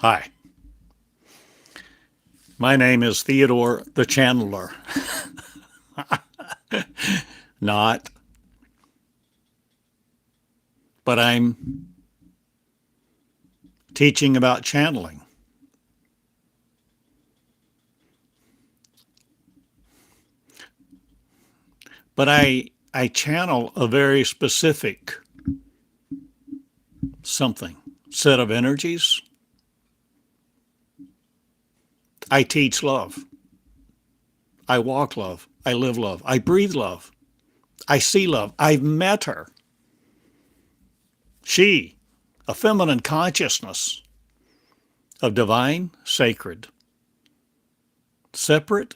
Hi, my name is Theodore the Channeler. Not, but I'm teaching about channeling. But I channel a very specific something, set of energies. I teach love. I walk love. I live love. I breathe love. I see love. I've met her. She, a feminine consciousness of divine, sacred, separate,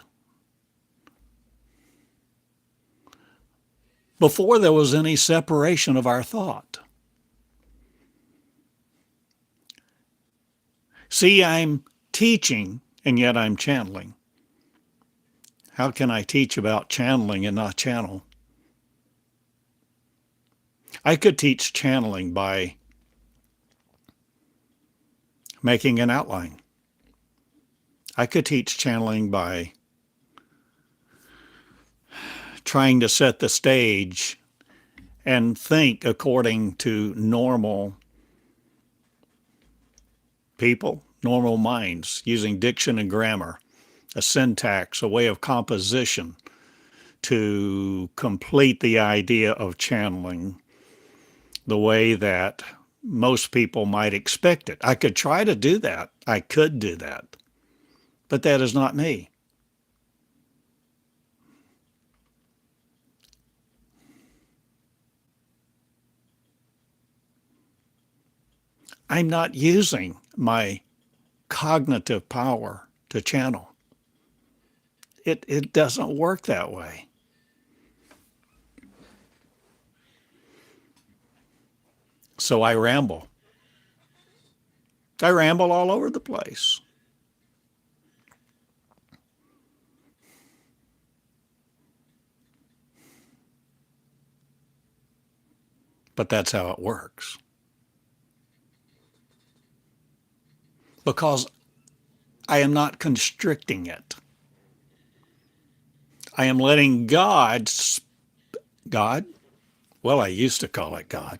before there was any separation of our thought. See, I'm teaching and yet I'm channeling. How can I teach about channeling and not channel? I could teach channeling by making an outline. I could teach channeling by trying to set the stage and think according to normal people, normal minds, using diction and grammar, a syntax, a way of composition to complete the idea of channeling the way that most people might expect it. I could try to do that. I could do that. But that is not me. I'm not using my cognitive power to channel. It doesn't work that way. So I ramble. I ramble all over the place. But that's how it works. Because I am not constricting it. I am letting God, well, I used to call it God,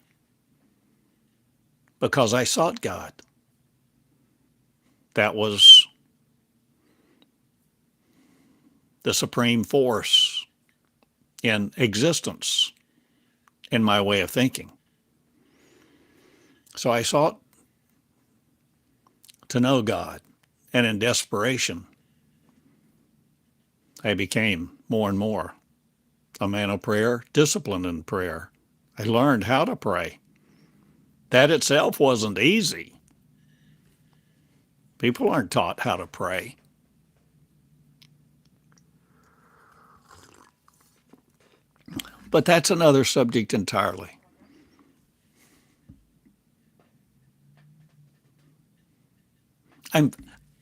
because I sought God. That was the supreme force in existence in my way of thinking. So I sought to know God, and in desperation, I became more and more a man of prayer, disciplined in prayer. I learned how to pray. That itself wasn't easy. People aren't taught how to pray. But that's another subject entirely.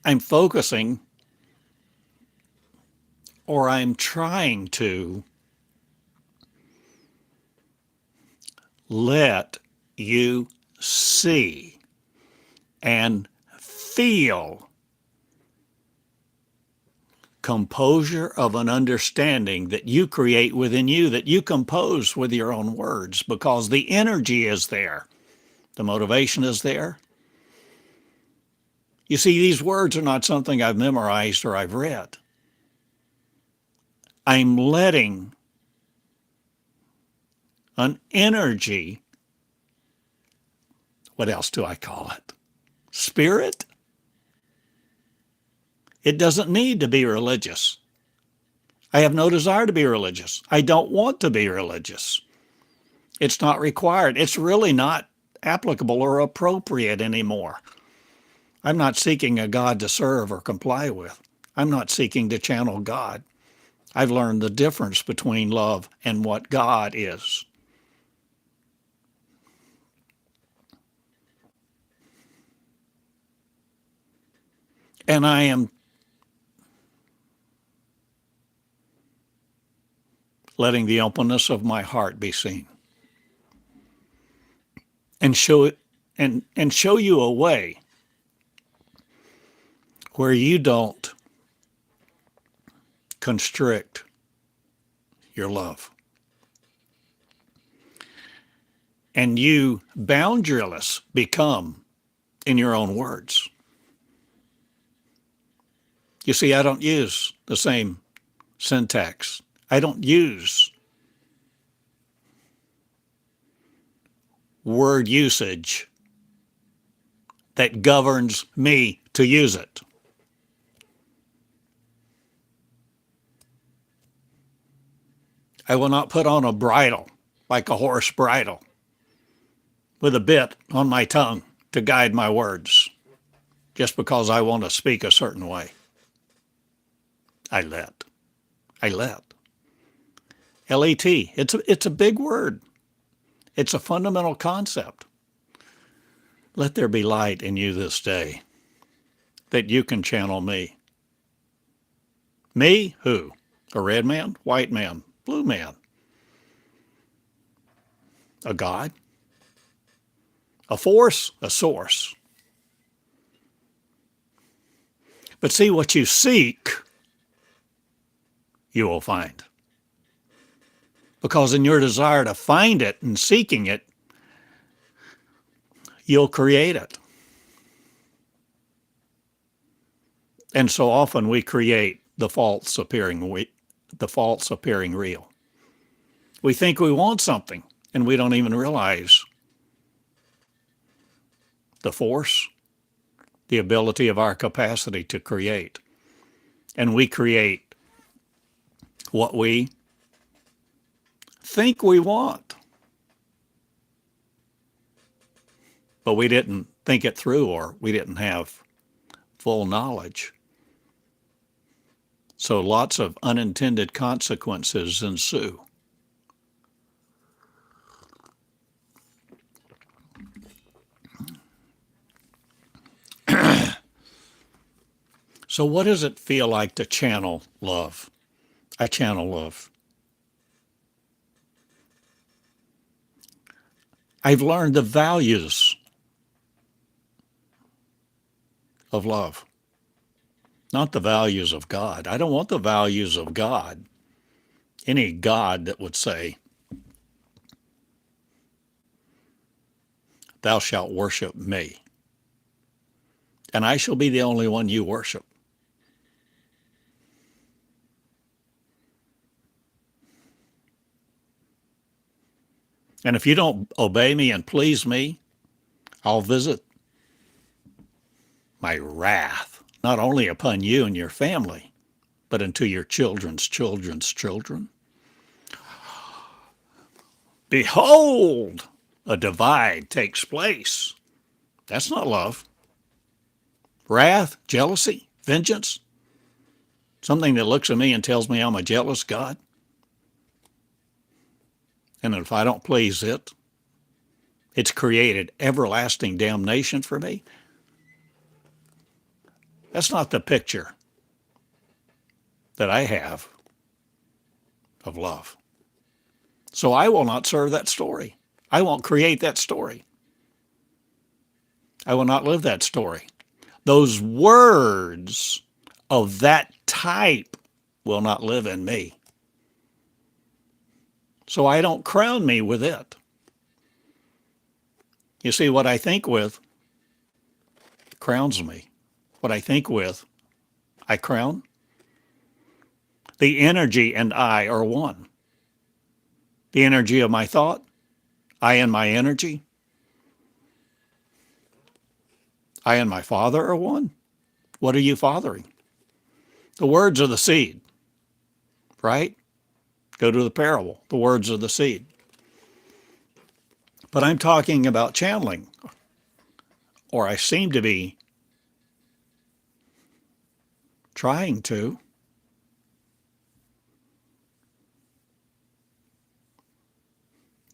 I'm focusing, or I'm trying to let you see and feel composure of an understanding that you create within you, that you compose with your own words, because the energy is there. The motivation is there. You see, these words are not something I've memorized or I've read. I'm letting an energy, what else do I call it? Spirit? It doesn't need to be religious. I have no desire to be religious. I don't want to be religious. It's not required. It's really not applicable or appropriate anymore. I'm not seeking a God to serve or comply with. I'm not seeking to channel God. I've learned the difference between love and what God is. And I am letting the openness of my heart be seen. And show it and show you a way where you don't constrict your love. And you boundaryless become in your own words. You see, I don't use the same syntax. I don't use word usage that governs me to use it. I will not put on a bridle like a horse bridle with a bit on my tongue to guide my words just because I want to speak a certain way. I let. L-E-T. It's a big word. It's a fundamental concept. Let there be light in you this day that you can channel me. Me? Who? A red man? White man? Blue man? A God? A force? A source? But see, what you seek, you will find. Because in your desire to find it and seeking it, you'll create it. And so often we create the false appearing real. We think we want something, and we don't even realize the force, the ability of our capacity to create. And we create what we think we want. But we didn't think it through, or we didn't have full knowledge. So lots of unintended consequences ensue. So what does it feel like to channel love? I channel love. I've learned the values of love, not the values of God. I don't want the values of God. Any God that would say, thou shalt worship me, and I shall be the only one you worship. And if you don't obey me and please me, I'll visit my wrath, not only upon you and your family, but into your children's children's children. Behold, a divide takes place. That's not love. Wrath, jealousy, vengeance, something that looks at me and tells me I'm a jealous God. And if I don't please it, it's created everlasting damnation for me. That's not the picture that I have of love. So I will not serve that story. I won't create that story. I will not live that story. Those words of that type will not live in me. So I don't crown me with it. You see, what I think with crowns me. What I think with, I crown. The energy and I are one. The energy of my thought, I and my energy, I and my Father are one. What are you fathering? The words of the seed, right? Go to the parable, the words of the seed. But I'm talking about channeling, or I seem to be trying to.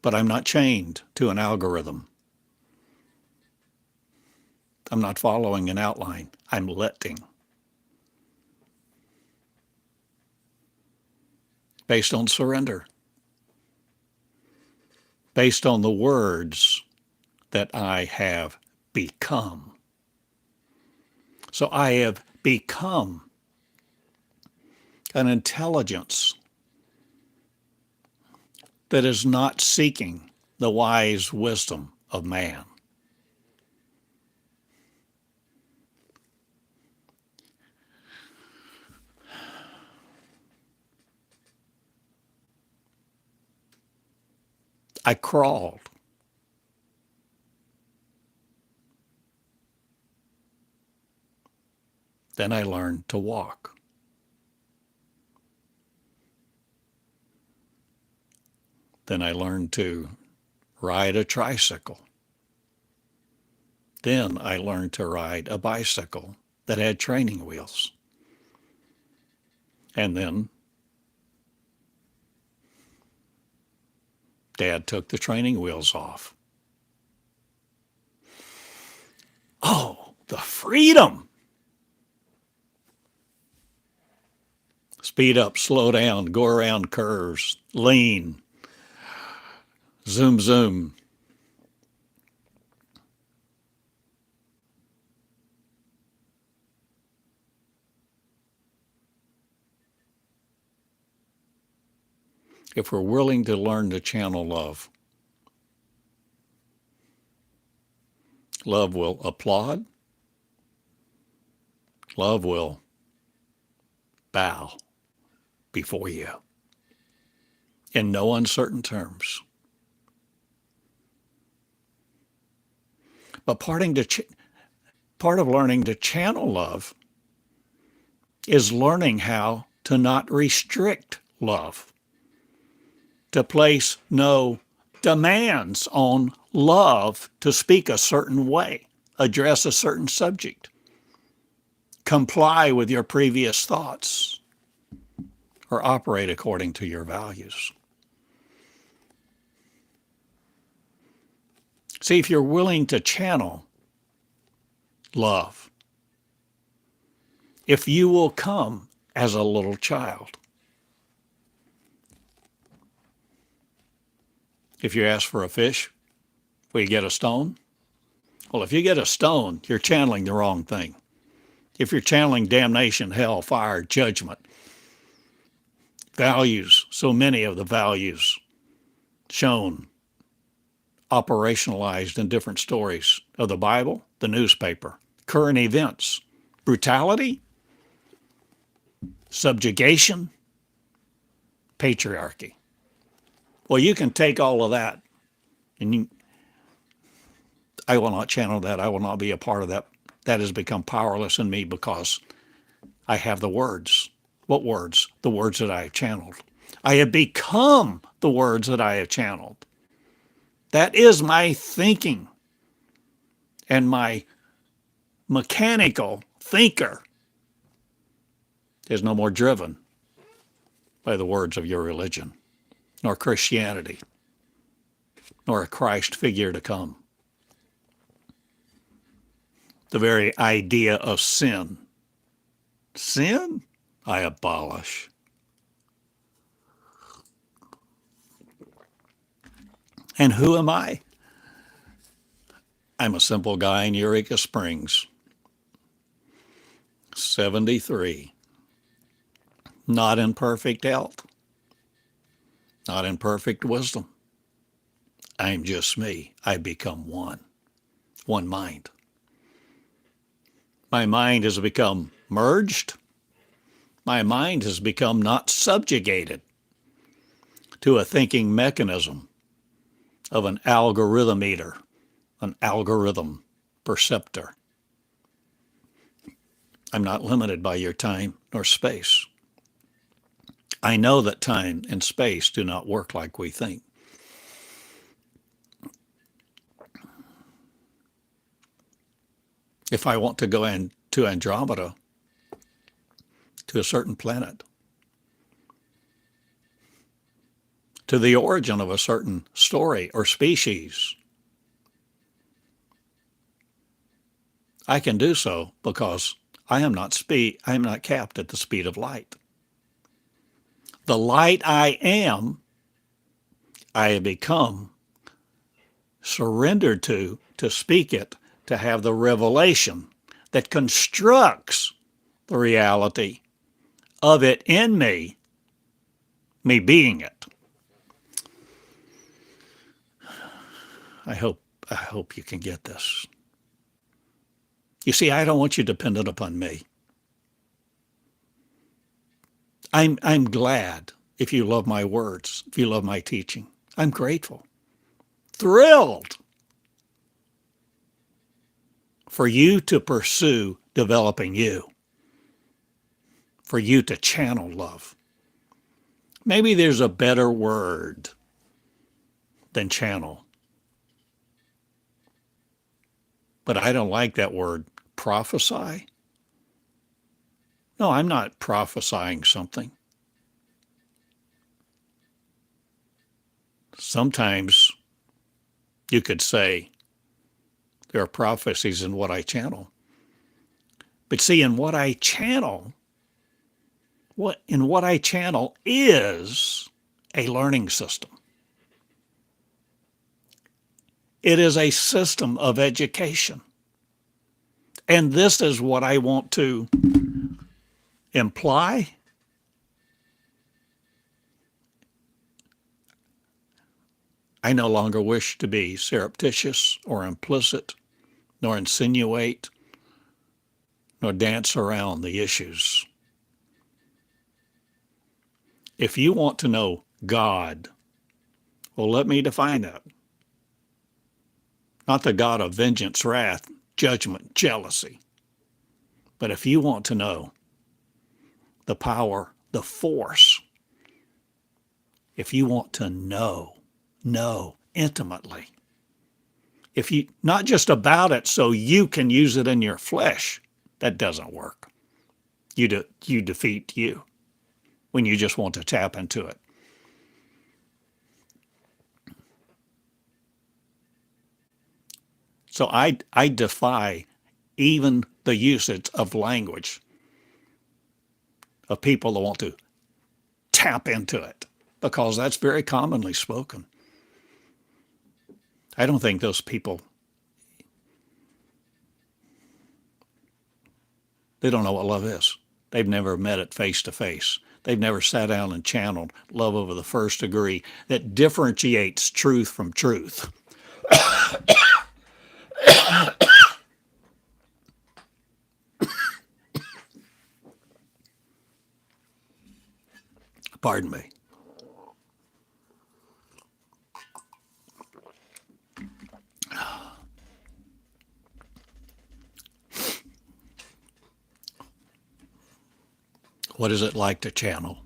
But I'm not chained to an algorithm. I'm not following an outline. I'm letting. Based on surrender. Based on the words that I have become. So I have become an intelligence that is not seeking the wise wisdom of man. I crawled. Then I learned to walk. Then I learned to ride a tricycle. Then I learned to ride a bicycle that had training wheels. And then Dad took the training wheels off. Oh, the freedom! Speed up, slow down, go around curves, lean, zoom, zoom. If we're willing to learn to channel love, love will applaud, love will bow before you in no uncertain terms. But part of learning to channel love is learning how to not restrict love, to place no demands on love to speak a certain way, address a certain subject, comply with your previous thoughts, or operate according to your values. See, if you're willing to channel love, if you will come as a little child, if you ask for a fish, will you get a stone? Well, if you get a stone, you're channeling the wrong thing. If you're channeling damnation, hell, fire, judgment, values, so many of the values shown, operationalized in different stories of the Bible, the newspaper, current events, brutality, subjugation, patriarchy. Well, you can take all of that, and I will not channel that. I will not be a part of that. That has become powerless in me because I have the words. What words? The words that I have channeled. I have become the words that I have channeled. That is my thinking. And my mechanical thinker is no more driven by the words of your religion, nor Christianity, nor a Christ figure to come. The very idea of sin. Sin, I abolish. And who am I? I'm a simple guy in Eureka Springs, 73, not in perfect health, not in perfect wisdom. I'm just me. I become one mind. My mind has become merged. My mind has become not subjugated to a thinking mechanism of an algorithmeter, an algorithm perceptor. I'm not limited by your time nor space. I know that time and space do not work like we think. If I want to go to Andromeda, to a certain planet, to the origin of a certain story or species, I can do so because I am not capped at the speed of light. The light I am, I have become surrendered to speak it, to have the revelation that constructs the reality of it in me being it. I hope you can get this. You see, I don't want you dependent upon me. I'm glad if you love my words, if you love my teaching. I'm grateful, thrilled for you to pursue developing you, for you to channel love. Maybe there's a better word than channel, but I don't like that word, prophesy. No, I'm not prophesying something. Sometimes you could say there are prophecies in what I channel. But see, in what I channel is a learning system. It is a system of education. And this is what I want to imply. I no longer wish to be surreptitious or implicit, nor insinuate, nor dance around the issues. If you want to know God, well, let me define that. Not the God of vengeance, wrath, judgment, jealousy. But if you want to know the power, the force, if you want to know intimately, if you, not just about it so you can use it in your flesh, that doesn't work. You defeat you when you just want to tap into it. So I defy even the usage of language of people that want to tap into it, because that's very commonly spoken. I don't think those people, they don't know what love is. They've never met it face to face. They've never sat down and channeled love over the first degree that differentiates truth from truth. Pardon me. What is it like to channel?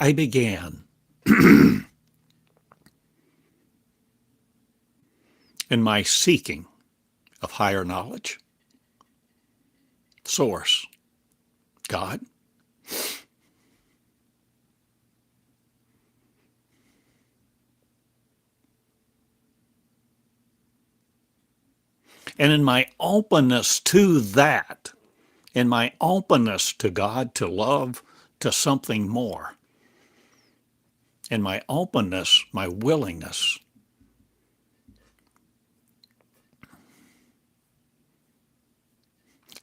I began in my seeking of higher knowledge, source, God. And in my openness to that, in my openness to God, to love, to something more, in my openness, my willingness,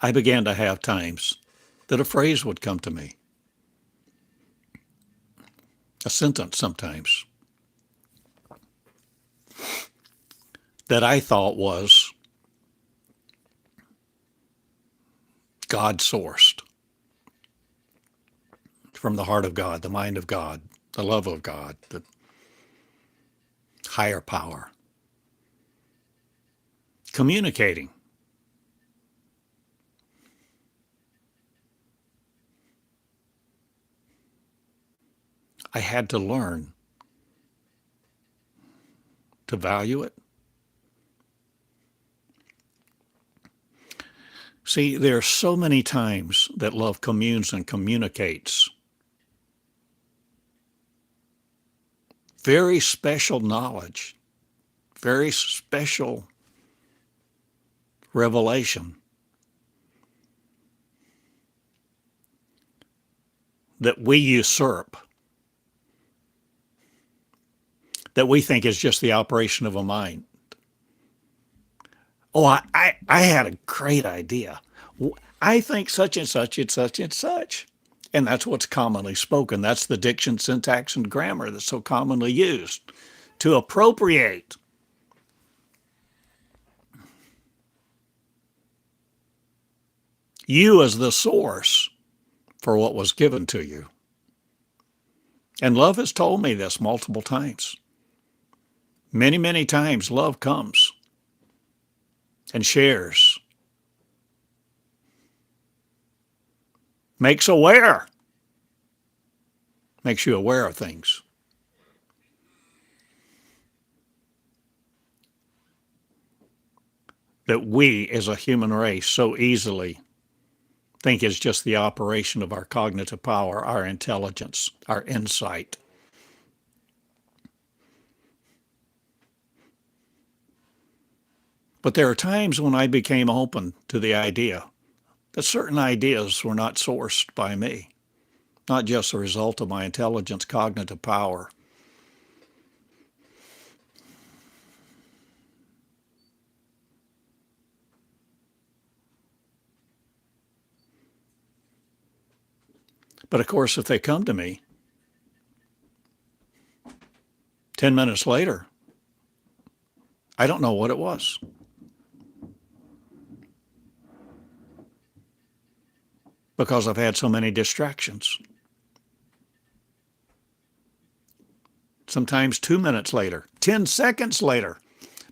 I began to have times that a phrase would come to me, a sentence sometimes, that I thought was God-sourced, from the heart of God, the mind of God, the love of God, the higher power, communicating. I had to learn to value it. See, there are so many times that love communes and communicates very special knowledge, very special revelation that we usurp, that we think is just the operation of a mind. Oh, I had a great idea. I think such and such and such and such. And that's what's commonly spoken. That's the diction, syntax, and grammar that's so commonly used to appropriate. You as the source for what was given to you. And love has told me this multiple times. Many, many times love comes and shares, makes aware, makes you aware of things. That we as a human race so easily think is just the operation of our cognitive power, our intelligence, our insight. But there are times when I became open to the idea that certain ideas were not sourced by me, not just a result of my intelligence, cognitive power. But of course, if they come to me 10 minutes later, I don't know what it was. Because I've had so many distractions. Sometimes 2 minutes later, 10 seconds later,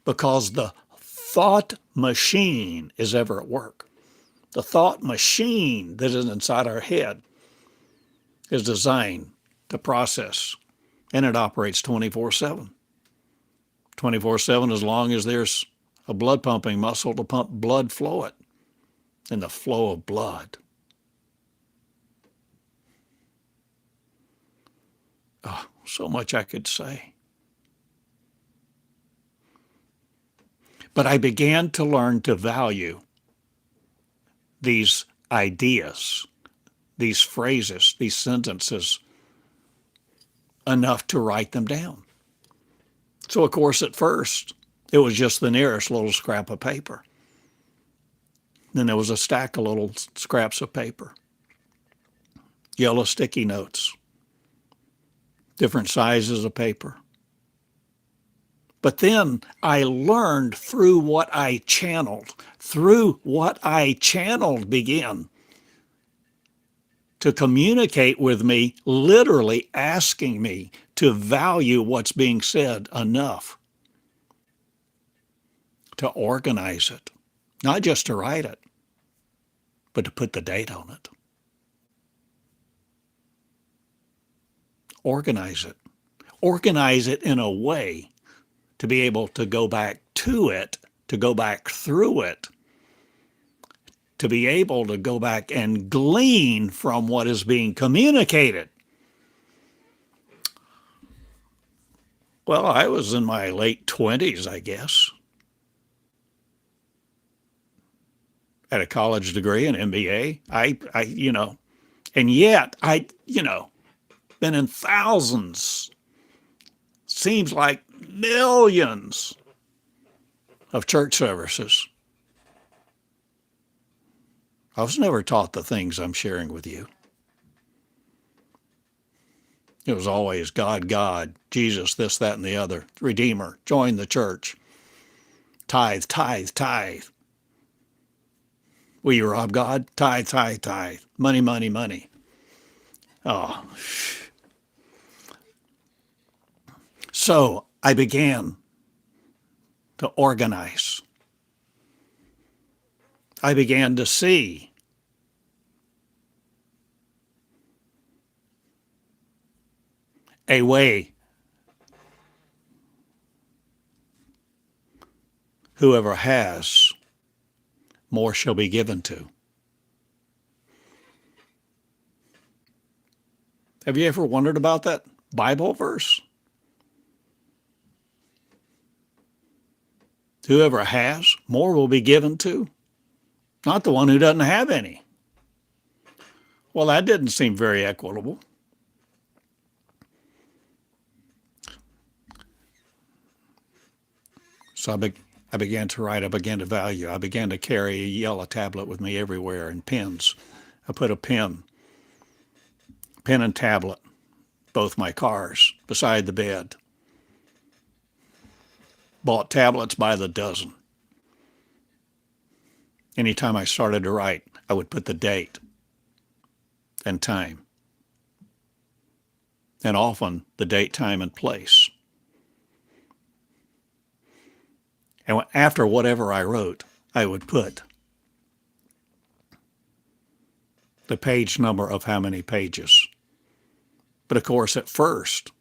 because the thought machine is ever at work. The thought machine that is inside our head is designed to process, and it operates 24/7. 24/7 as long as there's a blood pumping muscle to pump blood fluid and the flow of blood. Oh, so much I could say. But I began to learn to value these ideas, these phrases, these sentences enough to write them down. So, of course, at first, it was just the nearest little scrap of paper. Then there was a stack of little scraps of paper, yellow sticky notes, different sizes of paper. But then I learned through what I channeled began to communicate with me, literally asking me to value what's being said enough to organize it, not just to write it, but to put the date on it. Organize it. Organize it in a way to be able to go back to it, to go back through it, to be able to go back and glean from what is being communicated. Well, I was in my late 20s, I guess. Had a college degree, an MBA. And yet been in thousands, seems like millions of church services. I was never taught the things I'm sharing with you. It was always God, God, Jesus, this, that, and the other, Redeemer, join the church, tithe, tithe, tithe. Will you rob God? Tithe, tithe, tithe. Money, money, money. Oh. So I began to organize. I began to see a way whoever has, more shall be given to. Have you ever wondered about that Bible verse? Whoever has, more will be given to. Not the one who doesn't have any. Well, that didn't seem very equitable. So I began to write. I began to value. I began to carry a yellow tablet with me everywhere and pens. I put a pen and tablet, both my cars, beside the bed. Bought tablets by the dozen. Anytime I started to write, I would put the date and time, and often the date, time, and place. And after whatever I wrote, I would put the page number of how many pages. But of course, at first,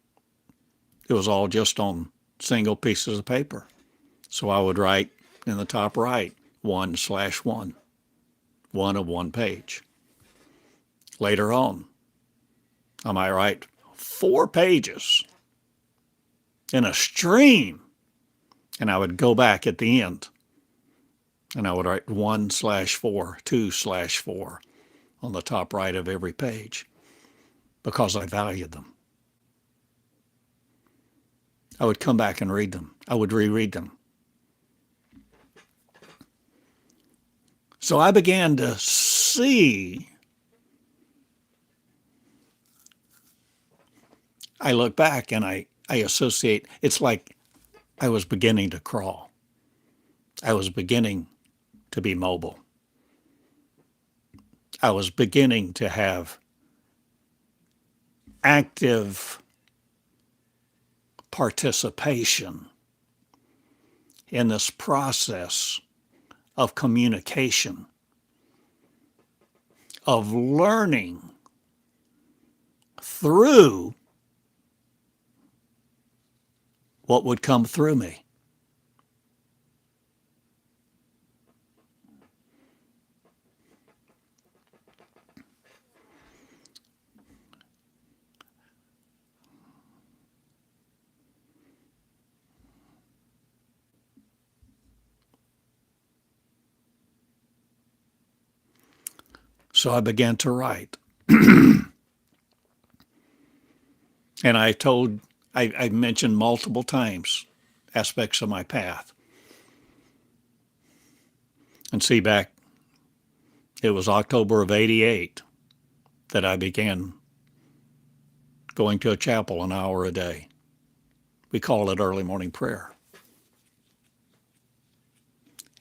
it was all just on single pieces of paper. So I would write in the top right, 1/1, one of one page. Later on, I might write 4 pages in a stream, and I would go back at the end, and I would write 1/4, 2/4 on the top right of every page because I valued them. I would come back and read them. I would reread them. So I began to see, I look back and I associate, it's like I was beginning to crawl. I was beginning to be mobile. I was beginning to have active participation in this process of communication, of learning through what would come through me. So I began to write. And I mentioned multiple times aspects of my path. And see, back, it was October of '88 that I began going to a chapel an hour a day. We call it early morning prayer.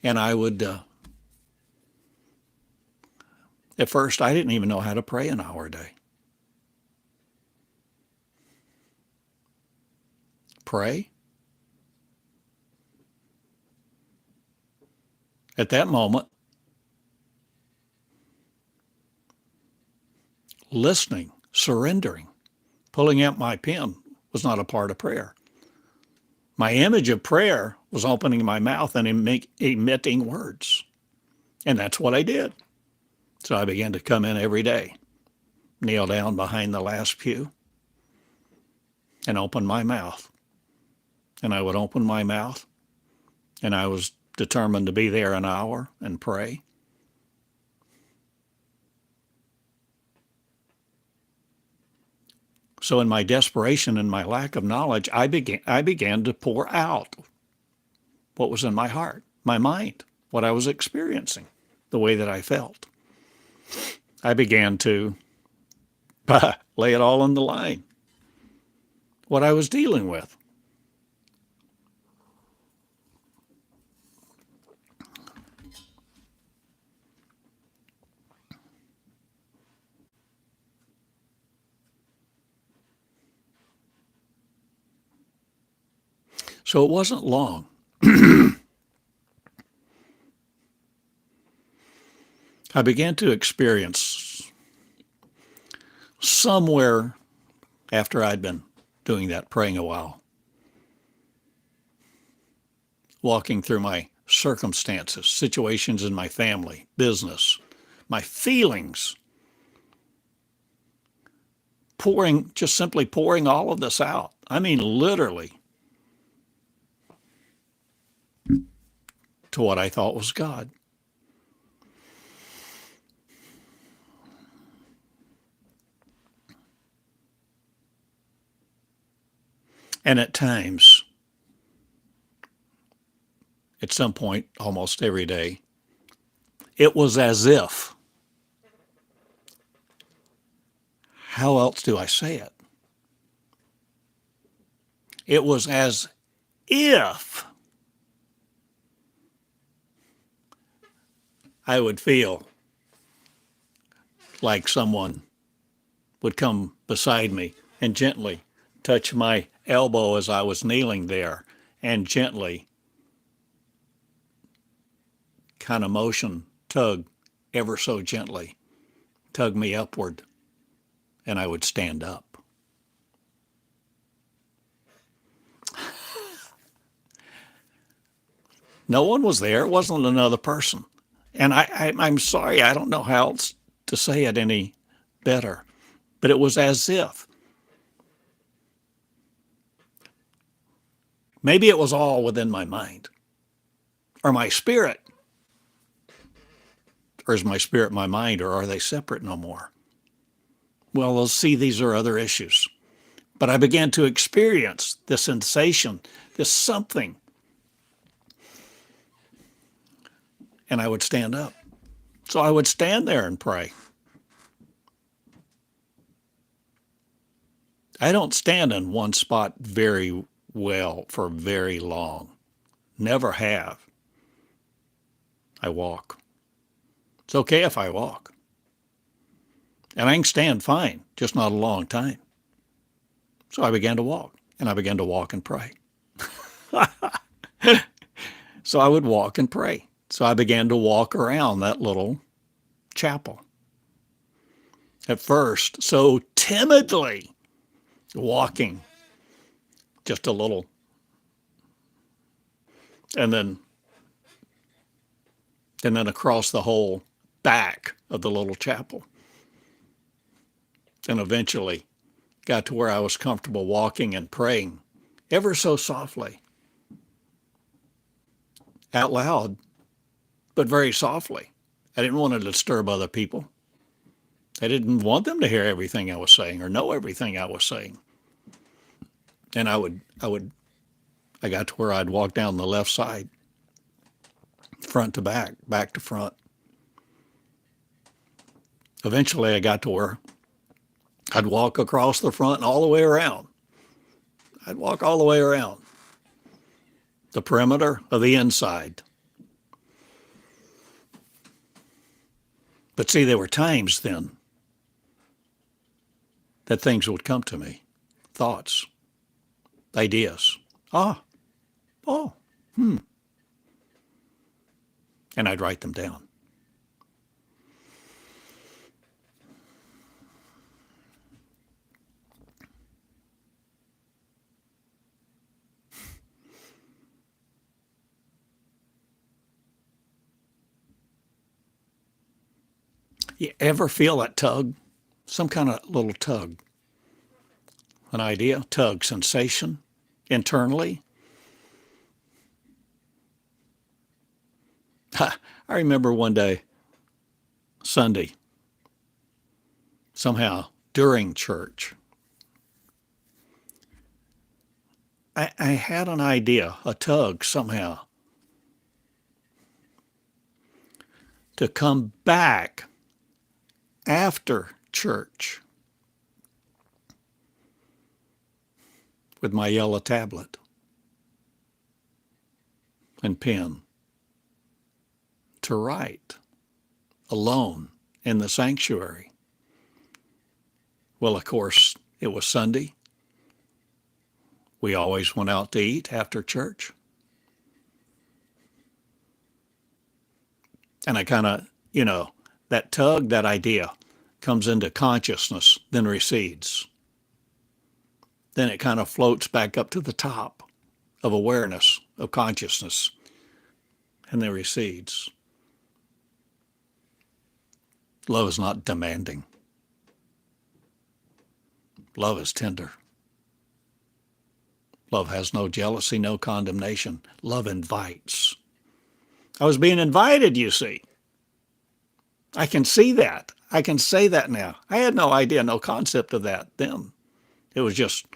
And I would, at first, I didn't even know how to pray an hour a day. Pray? At that moment, listening, surrendering, pulling out my pen was not a part of prayer. My image of prayer was opening my mouth and emitting words. And that's what I did. So I began to come in every day, kneel down behind the last pew, and open my mouth. And I would open my mouth, and I was determined to be there an hour and pray. So in my desperation and my lack of knowledge, I began to pour out what was in my heart, my mind, what I was experiencing, the way that I felt. I began to lay it all on the line, what I was dealing with. So it wasn't long. I began to experience somewhere after I'd been doing that, praying a while, walking through my circumstances, situations in my family, business, my feelings, just simply pouring all of this out. I mean, literally, to what I thought was God. And at times, at some point, almost every day, it was as if, how else do I say it? It was as if I would feel like someone would come beside me and gently touch my elbow as I was kneeling there and gently kind of motion, tug ever so gently, tug me upward, and I would stand up. No one was there. It wasn't another person. And I'm sorry, I don't know how else to say it any better, but it was as if. Maybe it was all within my mind or my spirit. Or is my spirit my mind, or are they separate no more? Well, let's see, these are other issues. But I began to experience this sensation, this something. And I would stand up. So I would stand there and pray. I don't stand in one spot very well for very long. Never have. I walk. It's okay if I walk. And I can stand fine, just not a long time. So I began to walk, and I began to walk and pray. So I would walk and pray. So I began to walk around that little chapel. At first, so timidly, walking just a little. And then across the whole back of the little chapel. And eventually got to where I was comfortable walking and praying ever so softly, out loud, but very softly. I didn't want to disturb other people. I didn't want them to hear everything I was saying or know everything I was saying. And I got to where I'd walk down the left side, front to back, back to front. Eventually I got to where I'd walk across the front and all the way around. I'd walk all the way around the perimeter of the inside. But see, there were times then that things would come to me, thoughts, ideas. And I'd write them down. You ever feel that tug? Some kind of little tug. An idea, tug, sensation, internally. I remember one day, Sunday, somehow during church, I had an idea, a tug somehow, to come back after church with my yellow tablet and pen to write alone in the sanctuary. Well, of course, it was Sunday. We always went out to eat after church. And I kind of, that tug, that idea comes into consciousness, then recedes. Then it kind of floats back up to the top of awareness, of consciousness, and then recedes. Love is not demanding. Love is tender. Love has no jealousy, no condemnation. Love invites. I was being invited, you see. I can see that. I can say that now. I had no idea, no concept of that then. It was just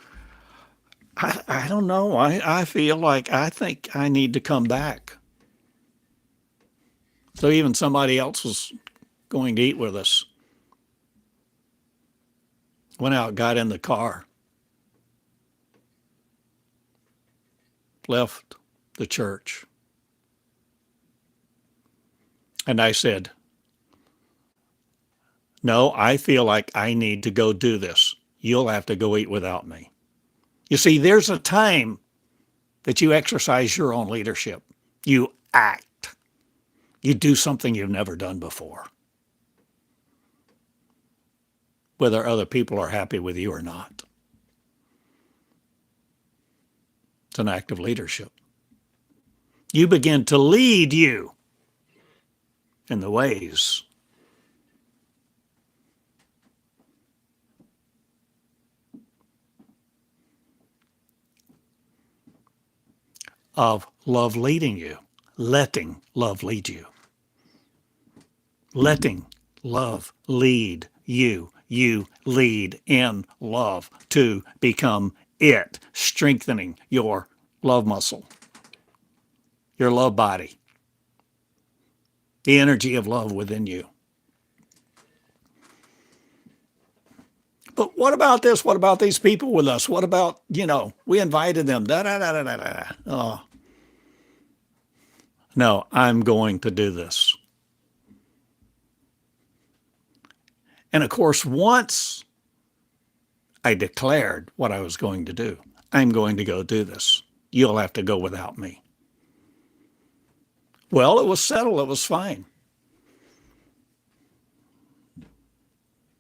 I don't know. I feel like I think I need to come back. So even somebody else was going to eat with us. Went out, got in the car, left the church. And I said, no, I feel like I need to go do this. You'll have to go eat without me. You see, there's a time that you exercise your own leadership. You act. You do something you've never done before, whether other people are happy with you or not. It's an act of leadership. You begin to lead you in the ways of love leading you, letting love lead you, letting love lead you. You lead in love to become it, strengthening your love muscle, your love body, the energy of love within you. But what about this? What about these people with us? What about, we invited them. Da, da, da, da, da, da. Oh. No, I'm going to do this. And of course, once I declared what I was going to do, I'm going to go do this. You'll have to go without me. Well, it was settled. It was fine.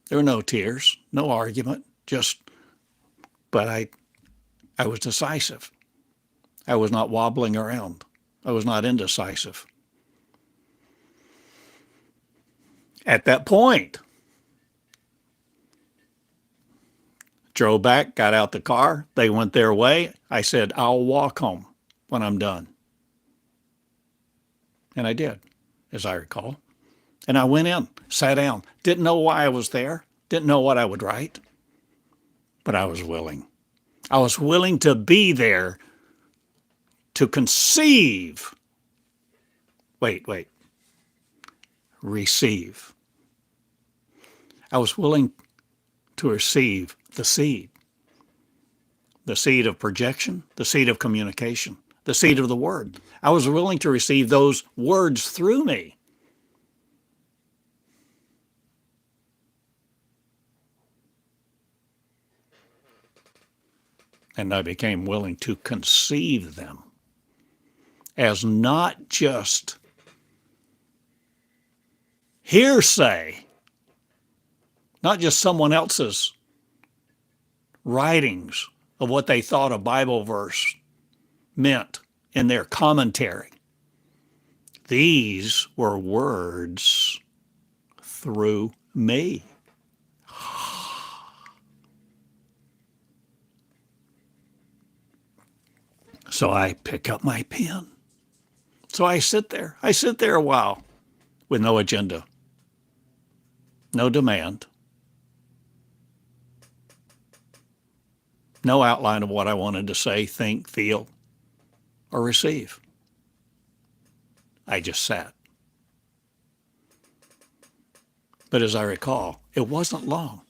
There were no tears, no argument, but I was decisive. I was not wobbling around. I was not indecisive. At that point, drove back, got out the car. They went their way. I said, I'll walk home when I'm done. And I did, as I recall. And I went in, sat down, didn't know why I was there, didn't know what I would write, but I was willing. I was willing to be there to conceive. Receive. I was willing to receive the seed of projection, the seed of communication, the seed of the word. I was willing to receive those words through me. And I became willing to conceive them as not just hearsay, not just someone else's writings of what they thought a Bible verse meant in their commentary. These were words through me. So I pick up my pen. So I sit there. I sit there a while with no agenda, no demand, no outline of what I wanted to say, think, feel, or receive. I just sat. But as I recall, it wasn't long.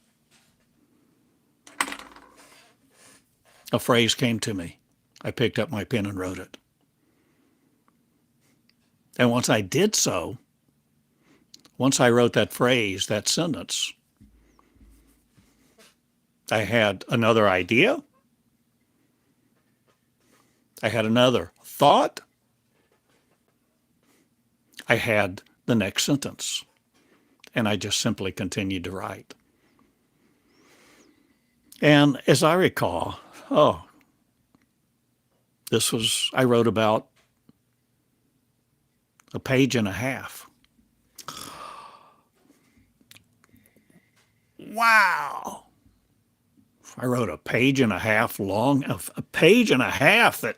A phrase came to me. I picked up my pen and wrote it. And once I did so, once I wrote that phrase, that sentence, I had another idea. I had another thought. I had the next sentence. And I just simply continued to write. And as I recall, I wrote about a page and a half. Wow. I wrote a page and a half long, a page and a half that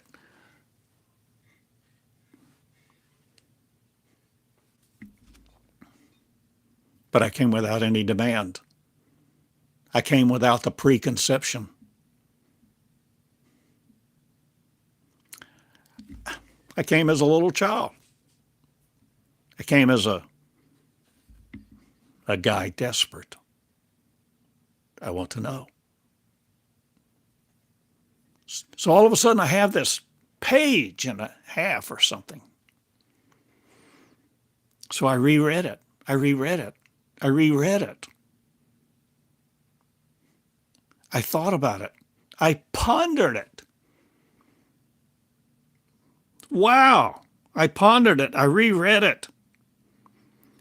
but I came without any demand. I came without the preconception. I came as a little child. I came as a guy desperate. I want to know. So all of a sudden I have this page and a half or something. So I reread it. I reread it. I reread it. I thought about it. I pondered it. Wow. I pondered it. I reread it.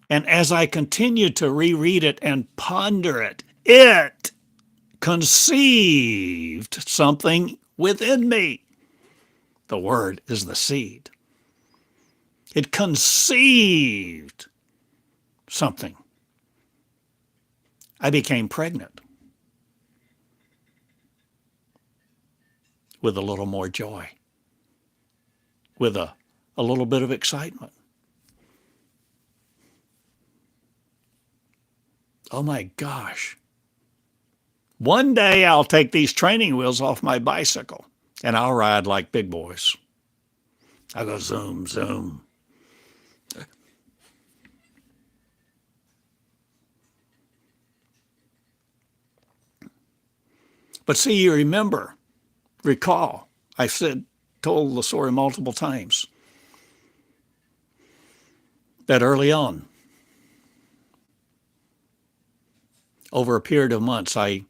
And as I continued to reread it and ponder it, it conceived something within me. The word is the seed. It conceived something. I became pregnant with a little more joy, with a little bit of excitement. Oh my gosh. One day I'll take these training wheels off my bicycle and I'll ride like big boys. I'll go zoom, zoom. But see, you recall, I told the story multiple times, that early on, over a period of months, I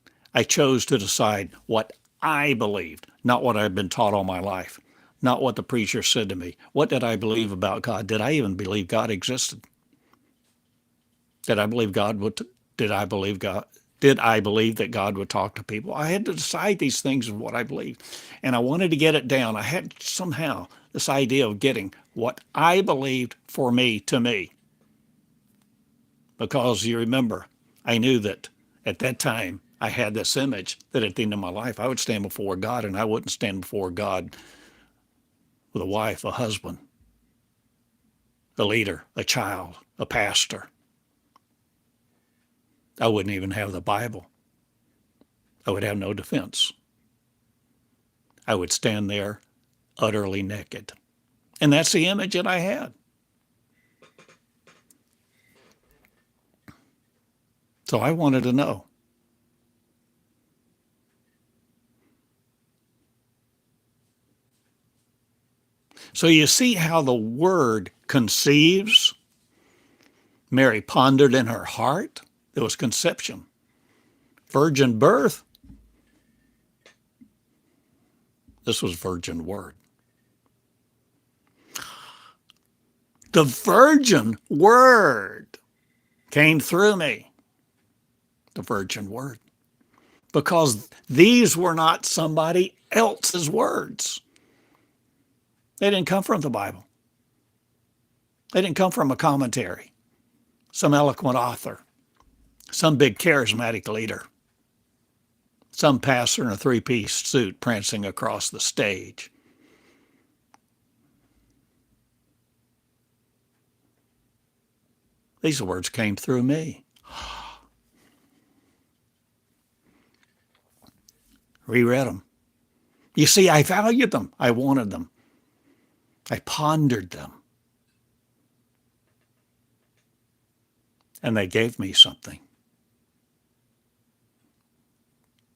chose to decide what I believed, not what I'd been taught all my life, not what the preacher said to me. What did I believe about God? Did I even believe God existed? Did I believe God would? Did I believe God? Did I believe that God would talk to people? I had to decide these things of what I believed, and I wanted to get it down. I had somehow this idea of getting what I believed for me to me, because you remember, I knew that at that time I had this image that at the end of my life I would stand before God, and I wouldn't stand before God with a wife, a husband, a leader, a child, a pastor. I wouldn't even have the Bible. I would have no defense. I would stand there utterly naked. And that's the image that I had. So I wanted to know. So you see how the word conceives? Mary pondered in her heart. There was conception. Virgin birth. This was virgin word. The virgin word came through me. The virgin word. Because these were not somebody else's words. They didn't come from the Bible. They didn't come from a commentary, some eloquent author, some big charismatic leader, some pastor in a three-piece suit prancing across the stage. These words came through me. Reread them. You see, I valued them. I wanted them. I pondered them. And they gave me something.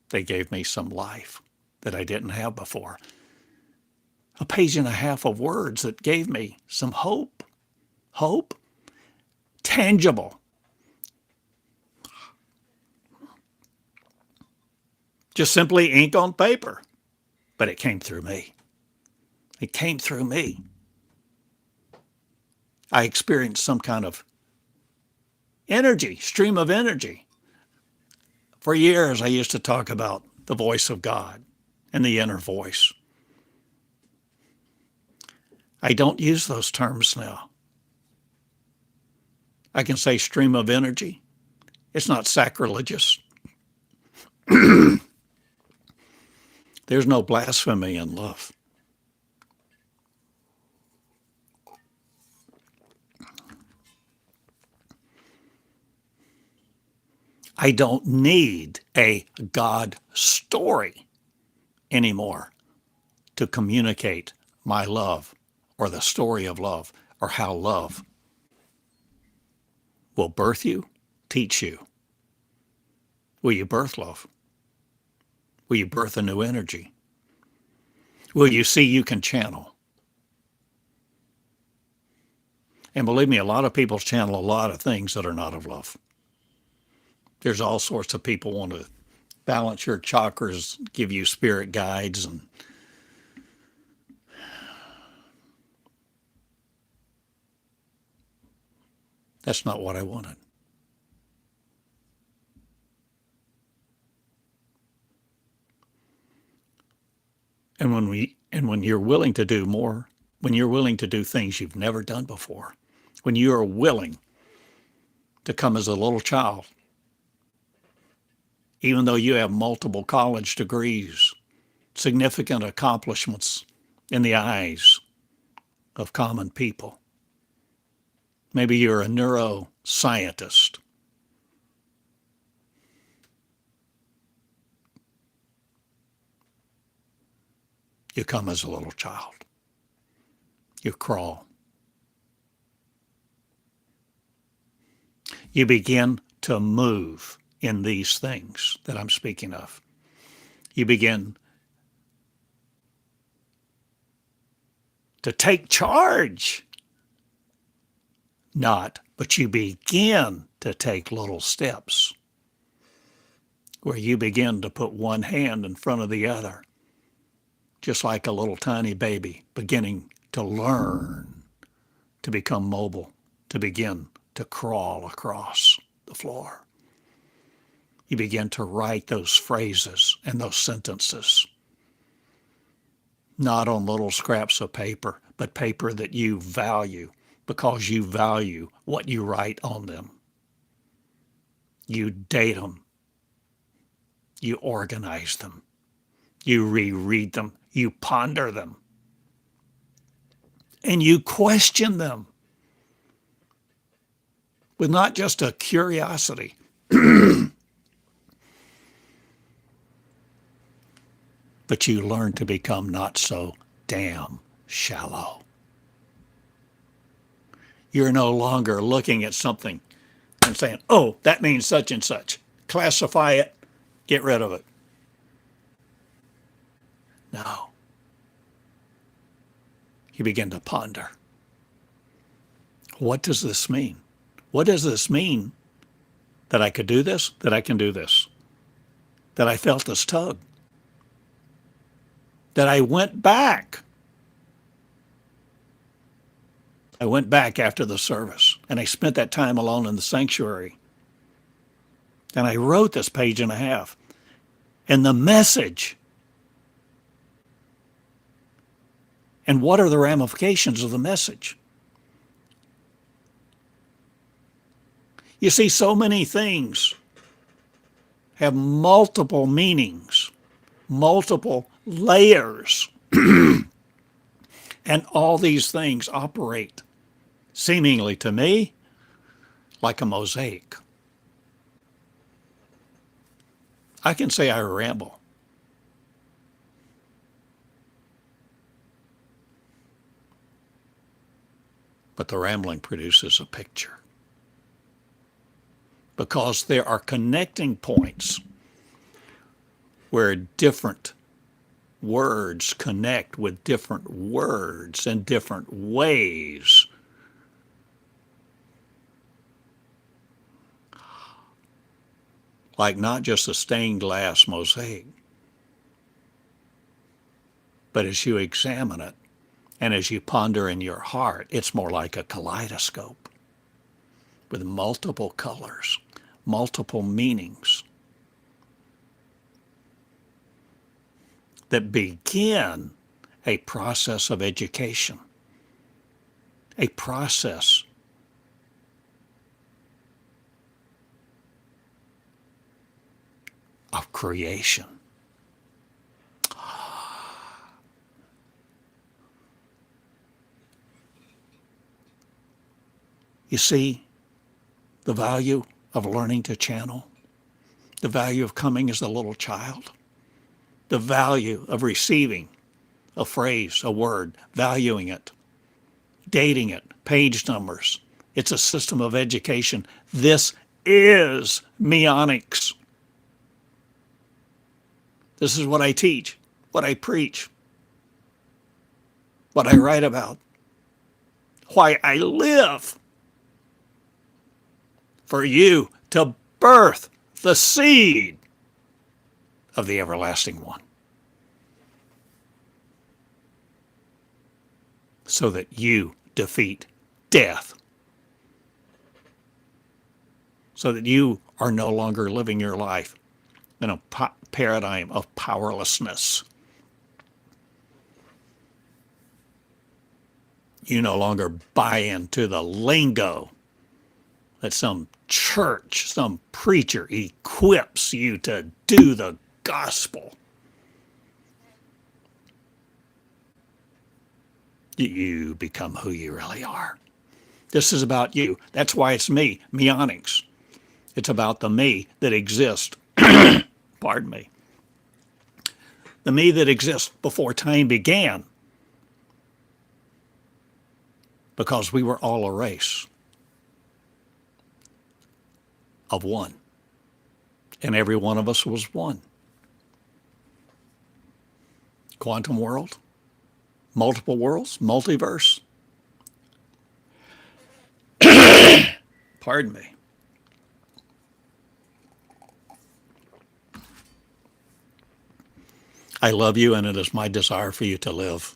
They gave me some life that I didn't have before. A page and a half of words that gave me some hope. Hope. Tangible. Just simply ink on paper. But it came through me. It came through me. I experienced some kind of energy, stream of energy. For years, I used to talk about the voice of God and the inner voice. I don't use those terms now. I can say stream of energy. It's not sacrilegious. There's no blasphemy in love. I don't need a God story anymore to communicate my love or the story of love, or how love will birth you, teach you. Will you birth love? Will you birth a new energy? Will you see you can channel? And believe me, a lot of people channel a lot of things that are not of love. There's all sorts of people want to balance your chakras, give you spirit guides, and that's not what I wanted. And when you're willing to do more, when you're willing to do things you've never done before, when you are willing to come as a little child, even though you have multiple college degrees, significant accomplishments in the eyes of common people. Maybe you're a neuroscientist. You come as a little child. You crawl. You begin to move in these things that I'm speaking of. You begin to take charge. But you begin to take little steps where you begin to put one hand in front of the other, just like a little tiny baby beginning to learn to become mobile, to begin to crawl across the floor. You begin to write those phrases and those sentences, not on little scraps of paper, but paper that you value because you value what you write on them. You date them. You organize them. You reread them. You ponder them. And you question them with not just a curiosity, but you learn to become not so damn shallow. You're no longer looking at something and saying, oh, that means such and such. Classify it, get rid of it. No. You begin to ponder. What does this mean? What does this mean that I could do this, that I can do this, that I felt this tug, that I went back. I went back after the service, and I spent that time alone in the sanctuary. And I wrote this page and a half. And the message, and what are the ramifications of the message? You see, so many things have multiple meanings, multiple layers, and all these things operate, seemingly to me, like a mosaic. I can say I ramble. But the rambling produces a picture. Because there are connecting points where different words connect with different words in different ways. Like not just a stained glass mosaic, but as you examine it and as you ponder in your heart, it's more like a kaleidoscope with multiple colors, multiple meanings that begin a process of education, a process of creation. You see the value of learning to channel, the value of coming as a little child, the value of receiving a phrase, a word, valuing it, dating it, page numbers. It's a system of education. This is meonics. This is what I teach, what I preach, what I write about, why I live. For you to birth the seed of the everlasting one, so that you defeat death, so that you are no longer living your life in a paradigm of powerlessness. You no longer buy into the lingo that some church, some preacher equips you to do the gospel. You become who you really are. This is about you. That's why it's me, meonics. It's about the me that exists, pardon me, the me that exists before time began, because we were all a race of one, and every one of us was one. Quantum world, multiple worlds, multiverse. Pardon me. I love you, and it is my desire for you to live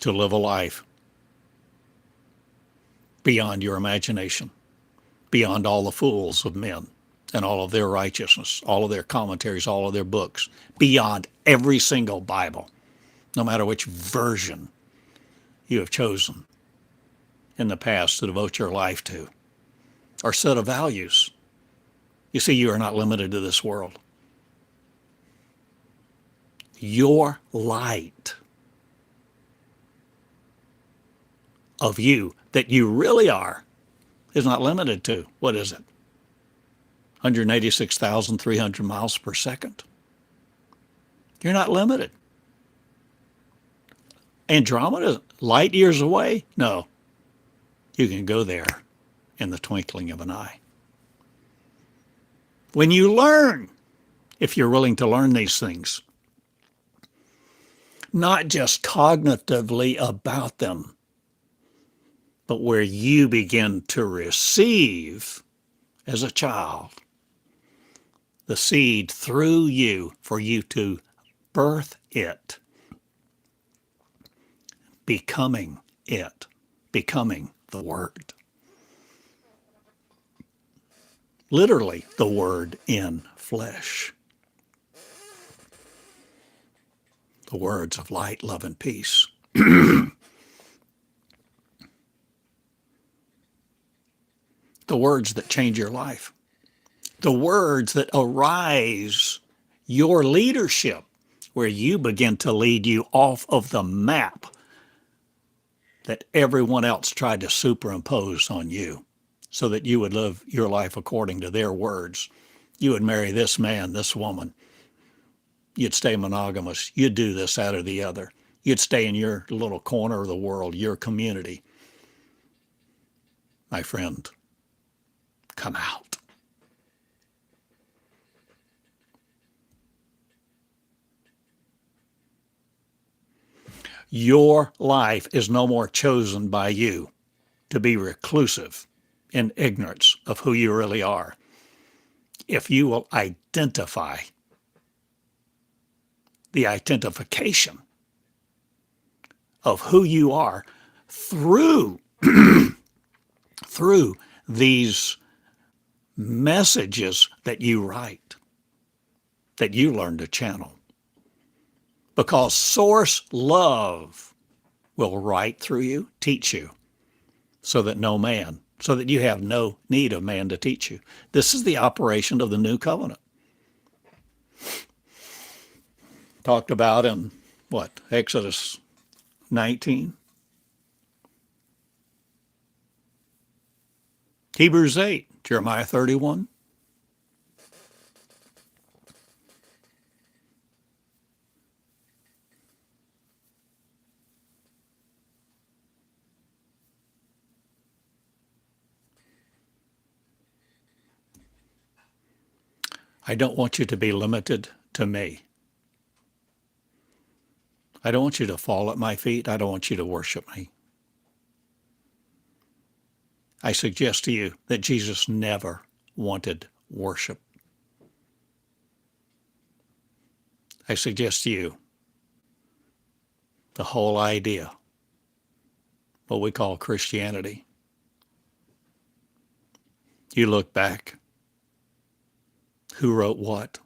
a life beyond your imagination, beyond all the fools of men and all of their righteousness, all of their commentaries, all of their books, beyond every single Bible, no matter which version you have chosen in the past to devote your life to, or set of values. You see, you are not limited to this world. Your light of you that you really are is not limited to, what is it, 186,300 miles per second? You're not limited. Andromeda, light years away? No. You can go there in the twinkling of an eye. When you learn, if you're willing to learn these things, not just cognitively about them, but where you begin to receive as a child the seed through you for you to birth it, becoming it, becoming the Word. Literally, the Word in flesh. The words of light, love, and peace. The words that change your life. The words that arise your leadership, where you begin to lead you off of the map that everyone else tried to superimpose on you, so that you would live your life according to their words. You would marry this man, this woman. You'd stay monogamous. You'd do this, that, or the other. You'd stay in your little corner of the world, your community. My friend, come out. Your life is no more chosen by you to be reclusive in ignorance of who you really are. If you will identify the identification of who you are through through these messages that you write, that you learn to channel. Because source love will write through you, teach you, so that you have no need of man to teach you. This is the operation of the new covenant. Talked about in, Exodus 19? Hebrews 8, Jeremiah 31. I don't want you to be limited to me. I don't want you to fall at my feet. I don't want you to worship me. I suggest to you that Jesus never wanted worship. I suggest to you the whole idea, what we call Christianity. You look back, who wrote what,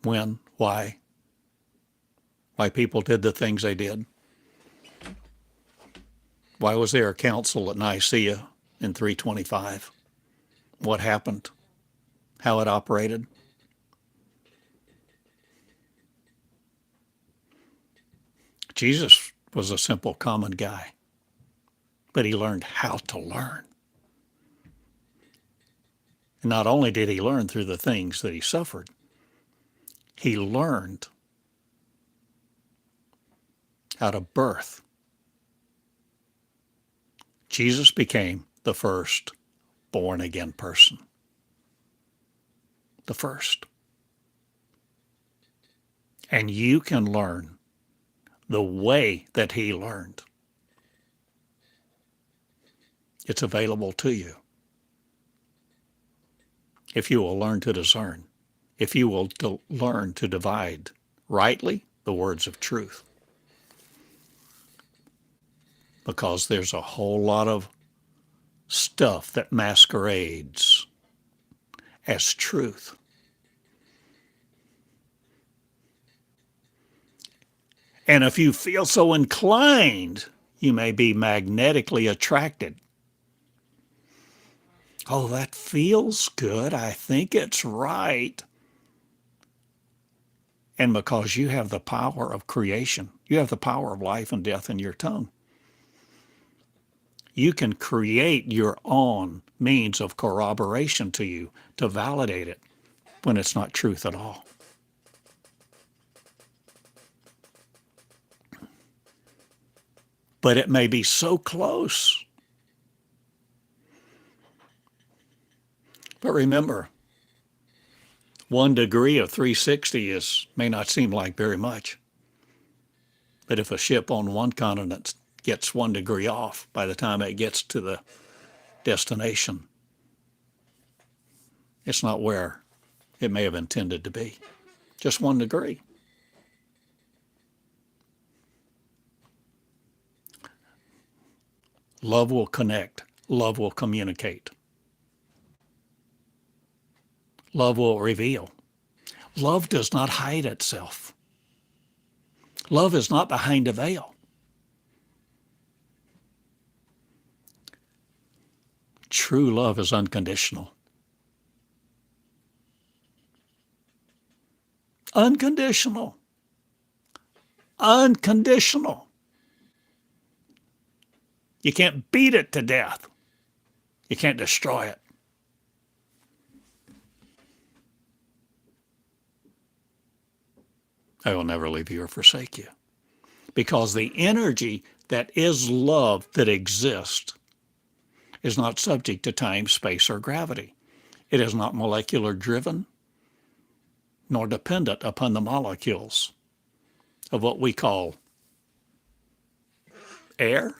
when, why people did the things they did. Why was there a council at Nicaea in 325? What happened? How it operated? Jesus was a simple, common guy, but he learned how to learn. And not only did he learn through the things that he suffered, he learned how to birth. Jesus became the first born-again person. The first. And you can learn the way that he learned. It's available to you. If you will learn to discern, if you will learn to divide rightly the words of truth. Because there's a whole lot of stuff that masquerades as truth. And if you feel so inclined, you may be magnetically attracted. Oh, that feels good. I think it's right. And because you have the power of creation, you have the power of life and death in your tongue. You can create your own means of corroboration to you to validate it when it's not truth at all. But it may be so close. But remember, 1 degree of 360 may not seem like very much. But if a ship on one continent gets 1 degree off by the time it gets to the destination, it's not where it may have intended to be. Just 1 degree. Love will connect. Love will communicate. Love will reveal. Love does not hide itself. Love is not behind a veil. True love is unconditional. Unconditional. Unconditional. You can't beat it to death. You can't destroy it. I will never leave you or forsake you. Because the energy that is love that exists is not subject to time, space, or gravity. It is not molecular driven, nor dependent upon the molecules of what we call air.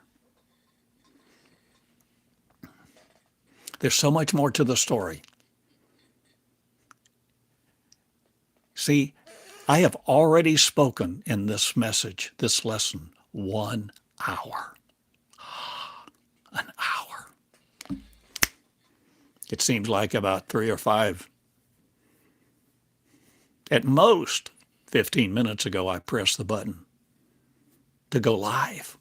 There's so much more to the story. See, I have already spoken in this message, this lesson, 1 hour. An hour. It seems like about 3 or 5. At most, 15 minutes ago, I pressed the button to go live.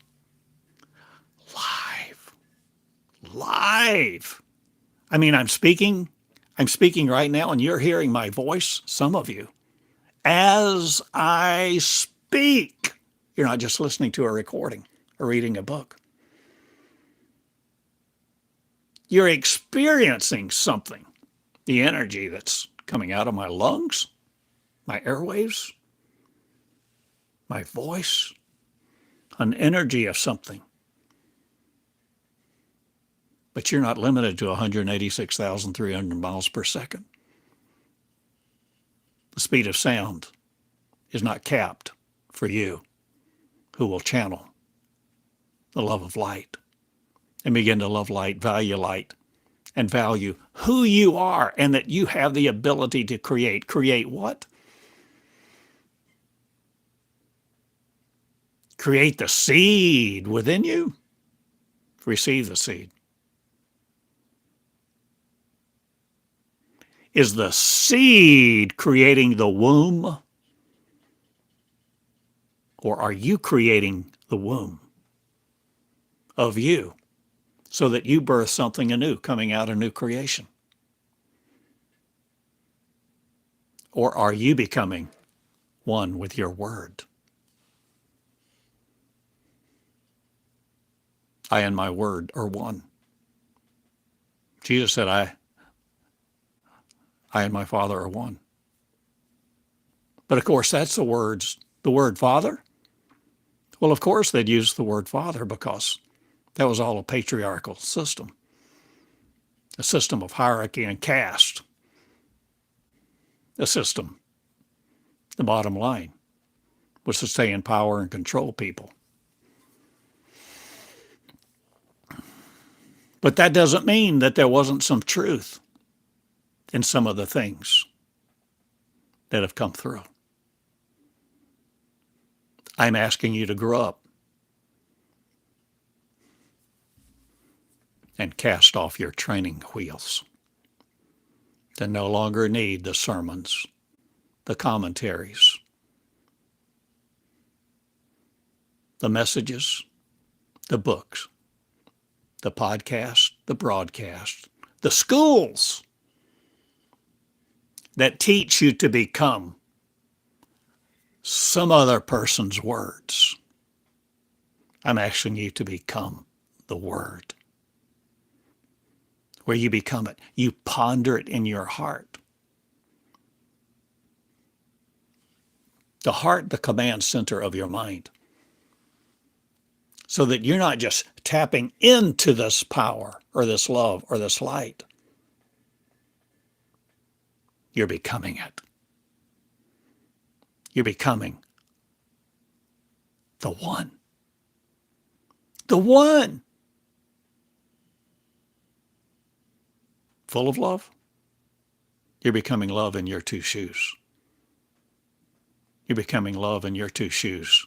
Live. I mean, I'm speaking right now, and you're hearing my voice, some of you, as I speak. You're not just listening to a recording or reading a book. You're experiencing something, the energy that's coming out of my lungs, my airwaves, my voice, an energy of something. But you're not limited to 186,300 miles per second. The speed of sound is not capped for you who will channel the love of light and begin to love light, and value who you are and that you have the ability to create. Create what? Create the seed within you. Receive the seed. Is the seed creating the womb? Or are you creating the womb of you so that you birth something anew, coming out of new creation? Or are you becoming one with your word? I and my word are one. Jesus said, I and my Father are one. But of course, that's the word Father. Well, of course, they'd use the word Father because that was all a patriarchal system, a system of hierarchy and caste, a system. The bottom line was to stay in power and control people. But that doesn't mean that there wasn't some truth in some of the things that have come through. I'm asking you to grow up and cast off your training wheels, to no longer need the sermons, the commentaries, the messages, the books, the podcast, the broadcast, the schools that teach you to become some other person's words. I'm asking you to become the Word. Where you become it, you ponder it in your heart. The heart, the command center of your mind. So that you're not just tapping into this power or this love or this light. You're becoming it. You're becoming the one. The one. Full of love. You're becoming love in your two shoes. You're becoming love in your two shoes.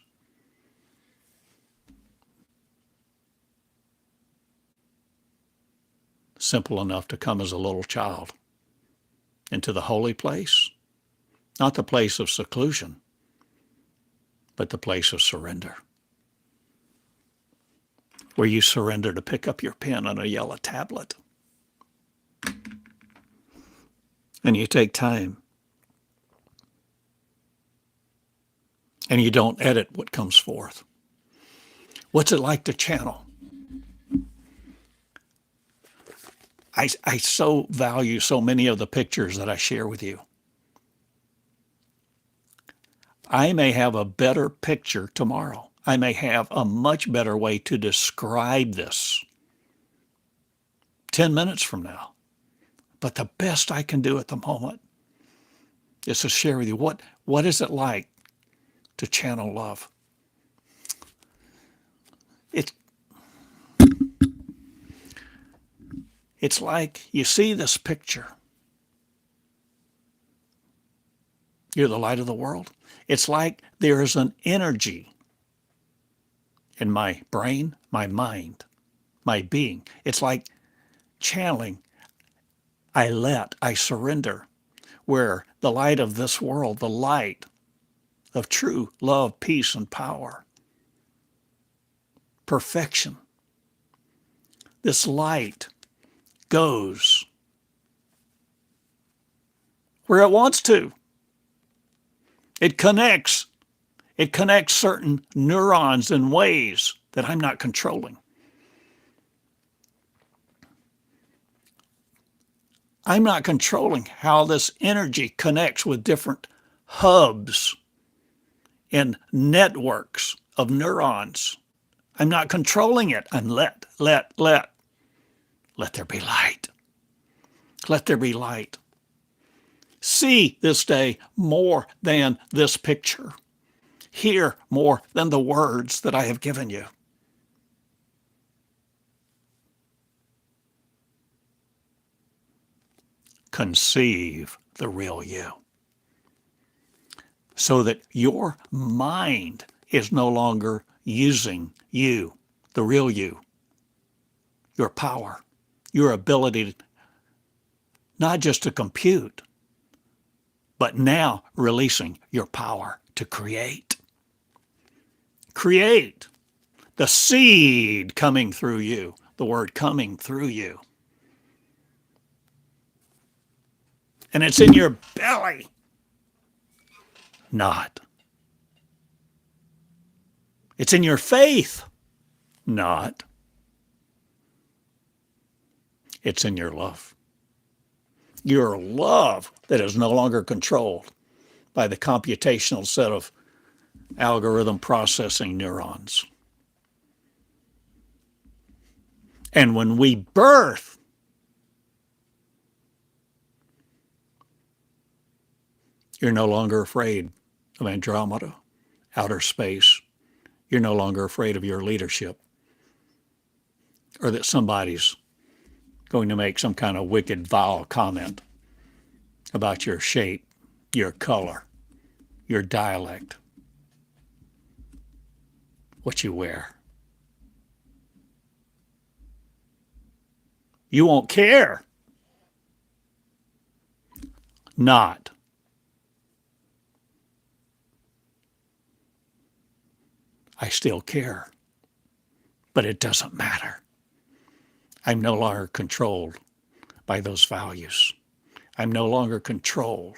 Simple enough to come as a little child into the holy place. Not the place of seclusion, but the place of surrender. Where you surrender to pick up your pen on a yellow tablet. And you take time. And you don't edit what comes forth. What's it like to channel? I so value so many of the pictures that I share with you. I may have a better picture tomorrow. I may have a much better way to describe this 10 minutes from now. But the best I can do at the moment is to share with you what is it like to channel love. It's like you see this picture. You're the light of the world. It's like there is an energy in my brain, my mind, my being. It's like channeling. I surrender, where the light of this world, the light of true love, peace, and power, perfection, this light goes where it wants to. It connects certain neurons in ways that I'm not controlling. I'm not controlling how this energy connects with different hubs and networks of neurons. I'm not controlling it. I'm let there be light. Let there be light. See this day more than this picture. Hear more than the words that I have given you. Conceive the real you, so that your mind is no longer using you, the real you, your power, your ability to, not just to compute, but now releasing your power to create. Create. The seed coming through you, the word coming through you. And it's in your belly. Not. It's in your faith. Not. It's in your love. Your love that is no longer controlled by the computational set of algorithm processing neurons. And when we birth, you're no longer afraid of Andromeda, outer space. You're no longer afraid of your leadership, or that somebody's going to make some kind of wicked, vile comment about your shape, your color, your dialect, what you wear. You won't care. Not. I still care, but it doesn't matter. I'm no longer controlled by those values. I'm no longer controlled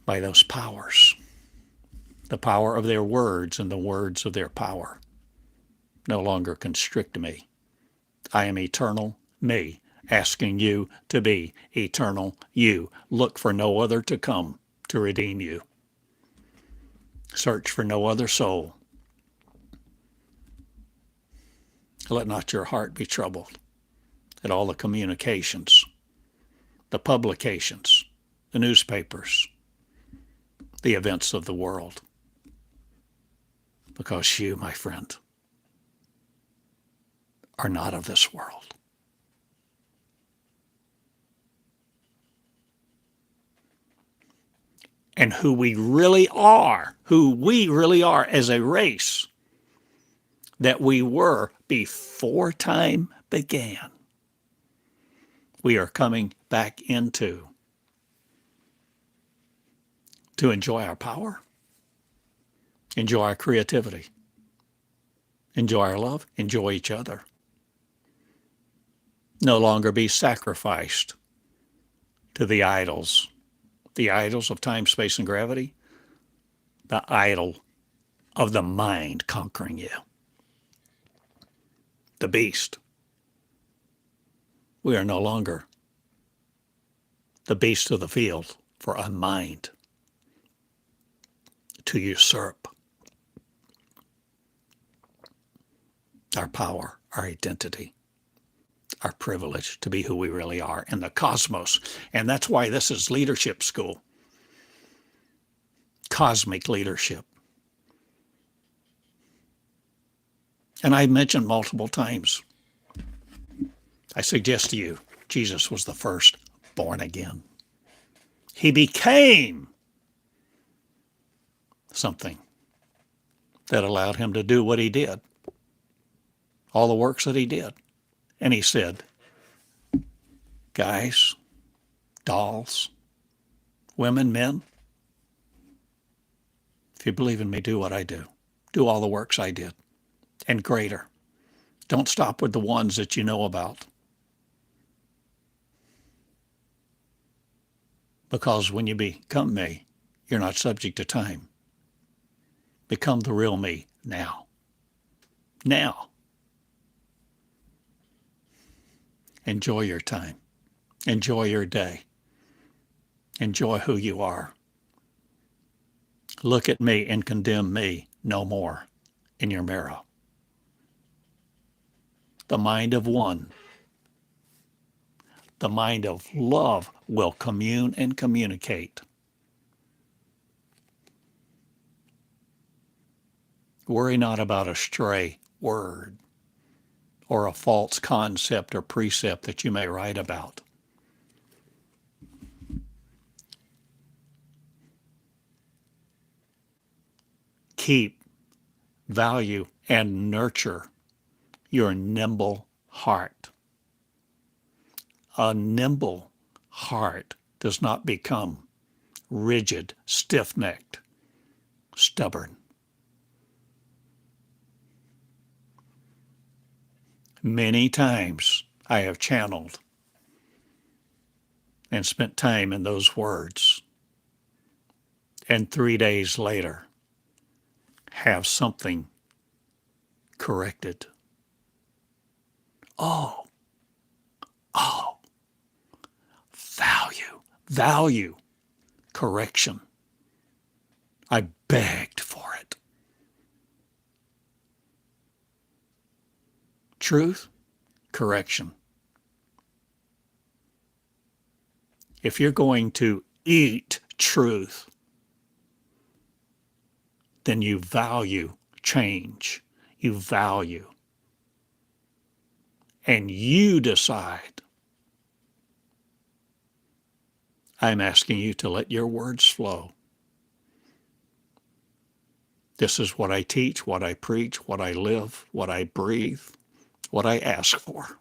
by those powers. The power of their words and the words of their power no longer constrict me. I am eternal me, asking you to be eternal you. Look for no other to come to redeem you. Search for no other soul. Let not your heart be troubled at all the communications, the publications, the newspapers, the events of the world. Because you, my friend, are not of this world. And who we really are as a race, that we were before time began, we are coming back into to enjoy our power, enjoy our creativity, enjoy our love, enjoy each other. No longer be sacrificed to the idols of time, space, and gravity, the idol of the mind conquering you, the beast. We are no longer the beast of the field for a mind to usurp our power, our identity, our privilege to be who we really are in the cosmos. And that's why this is leadership school. Cosmic leadership. And I mentioned multiple times, I suggest to you, Jesus was the first born again. He became something that allowed him to do what he did, all the works that he did. And he said, guys, dolls, women, men, if you believe in me, do what I do. Do all the works I did, and greater. Don't stop with the ones that you know about. Because when you become me, you're not subject to time. Become the real me now. Now. Enjoy your time. Enjoy your day. Enjoy who you are. Look at me and condemn me no more in your mirror. The mind of one. The mind of love will commune and communicate. Worry not about a stray word or a false concept or precept that you may write about. Keep, value, and nurture your nimble heart. A nimble heart does not become rigid, stiff-necked, stubborn. Many times I have channeled and spent time in those words, and 3 days later have something corrected. Oh, value, correction. I begged for it. Truth, correction. If you're going to eat truth, then you value change. You value. And you decide. I'm asking you to let your words flow. This is what I teach, what I preach, what I live, what I breathe, what I ask for.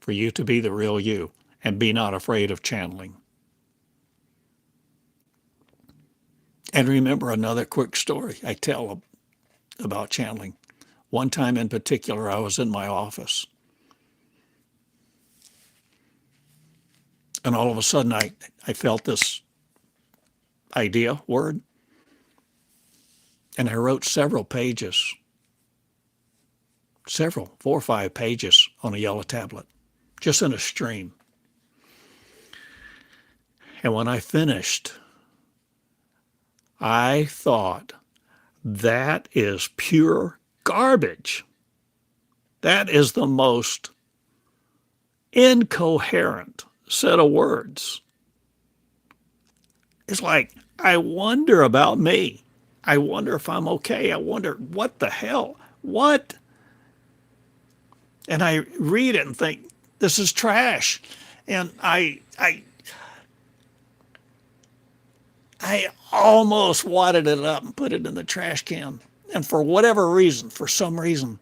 For you to be the real you and be not afraid of channeling. And remember another quick story I tell about channeling. One time in particular, I was in my office. And all of a sudden, I felt this idea, word, and I wrote several pages, 4 or 5 pages on a yellow tablet, just in a stream. And when I finished, I thought, that is pure garbage. That is the most incoherent set of words. It's like, I wonder about me. I wonder if I'm okay. I wonder, what the hell? What? And I read it and think, this is trash. And I almost wadded it up and put it in the trash can. And for whatever reason, for some reason,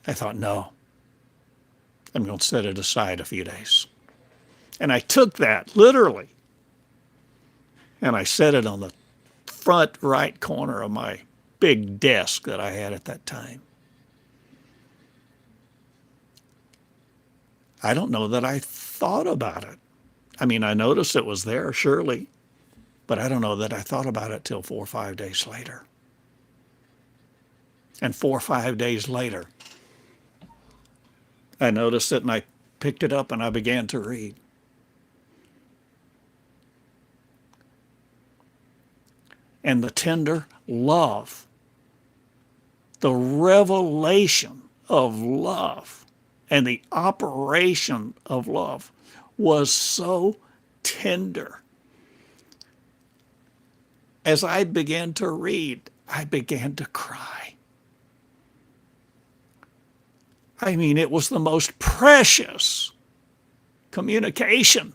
I thought, no, I'm going to set it aside a few days. And I took that literally, and I set it on the front right corner of my big desk that I had at that time. I don't know that I thought about it. I mean, I noticed it was there, surely, but I don't know that I thought about it till 4 or 5 days later. And 4 or 5 days later, I noticed it and I picked it up and I began to read. And the tender love, the revelation of love, and the operation of love was so tender. As I began to read, I began to cry. I mean, it was the most precious communication.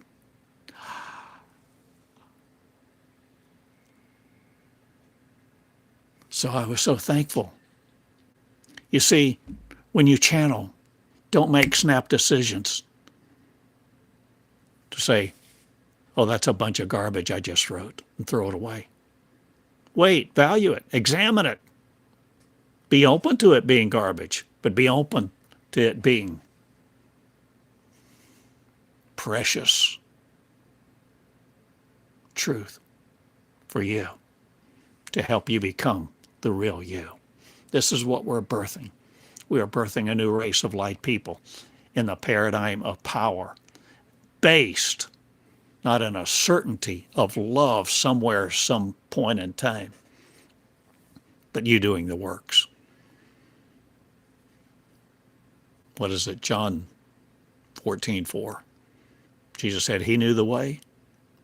So I was so thankful. You see, when you channel, don't make snap decisions to say, oh, that's a bunch of garbage I just wrote, and throw it away. Wait, value it, examine it. Be open to it being garbage, but be open to it being precious truth for you to help you become the real you. This is what we're birthing. We are birthing a new race of light people in the paradigm of power, based not in a certainty of love somewhere, some point in time, but you doing the works. What is it? John 14:4. Jesus said he knew the way,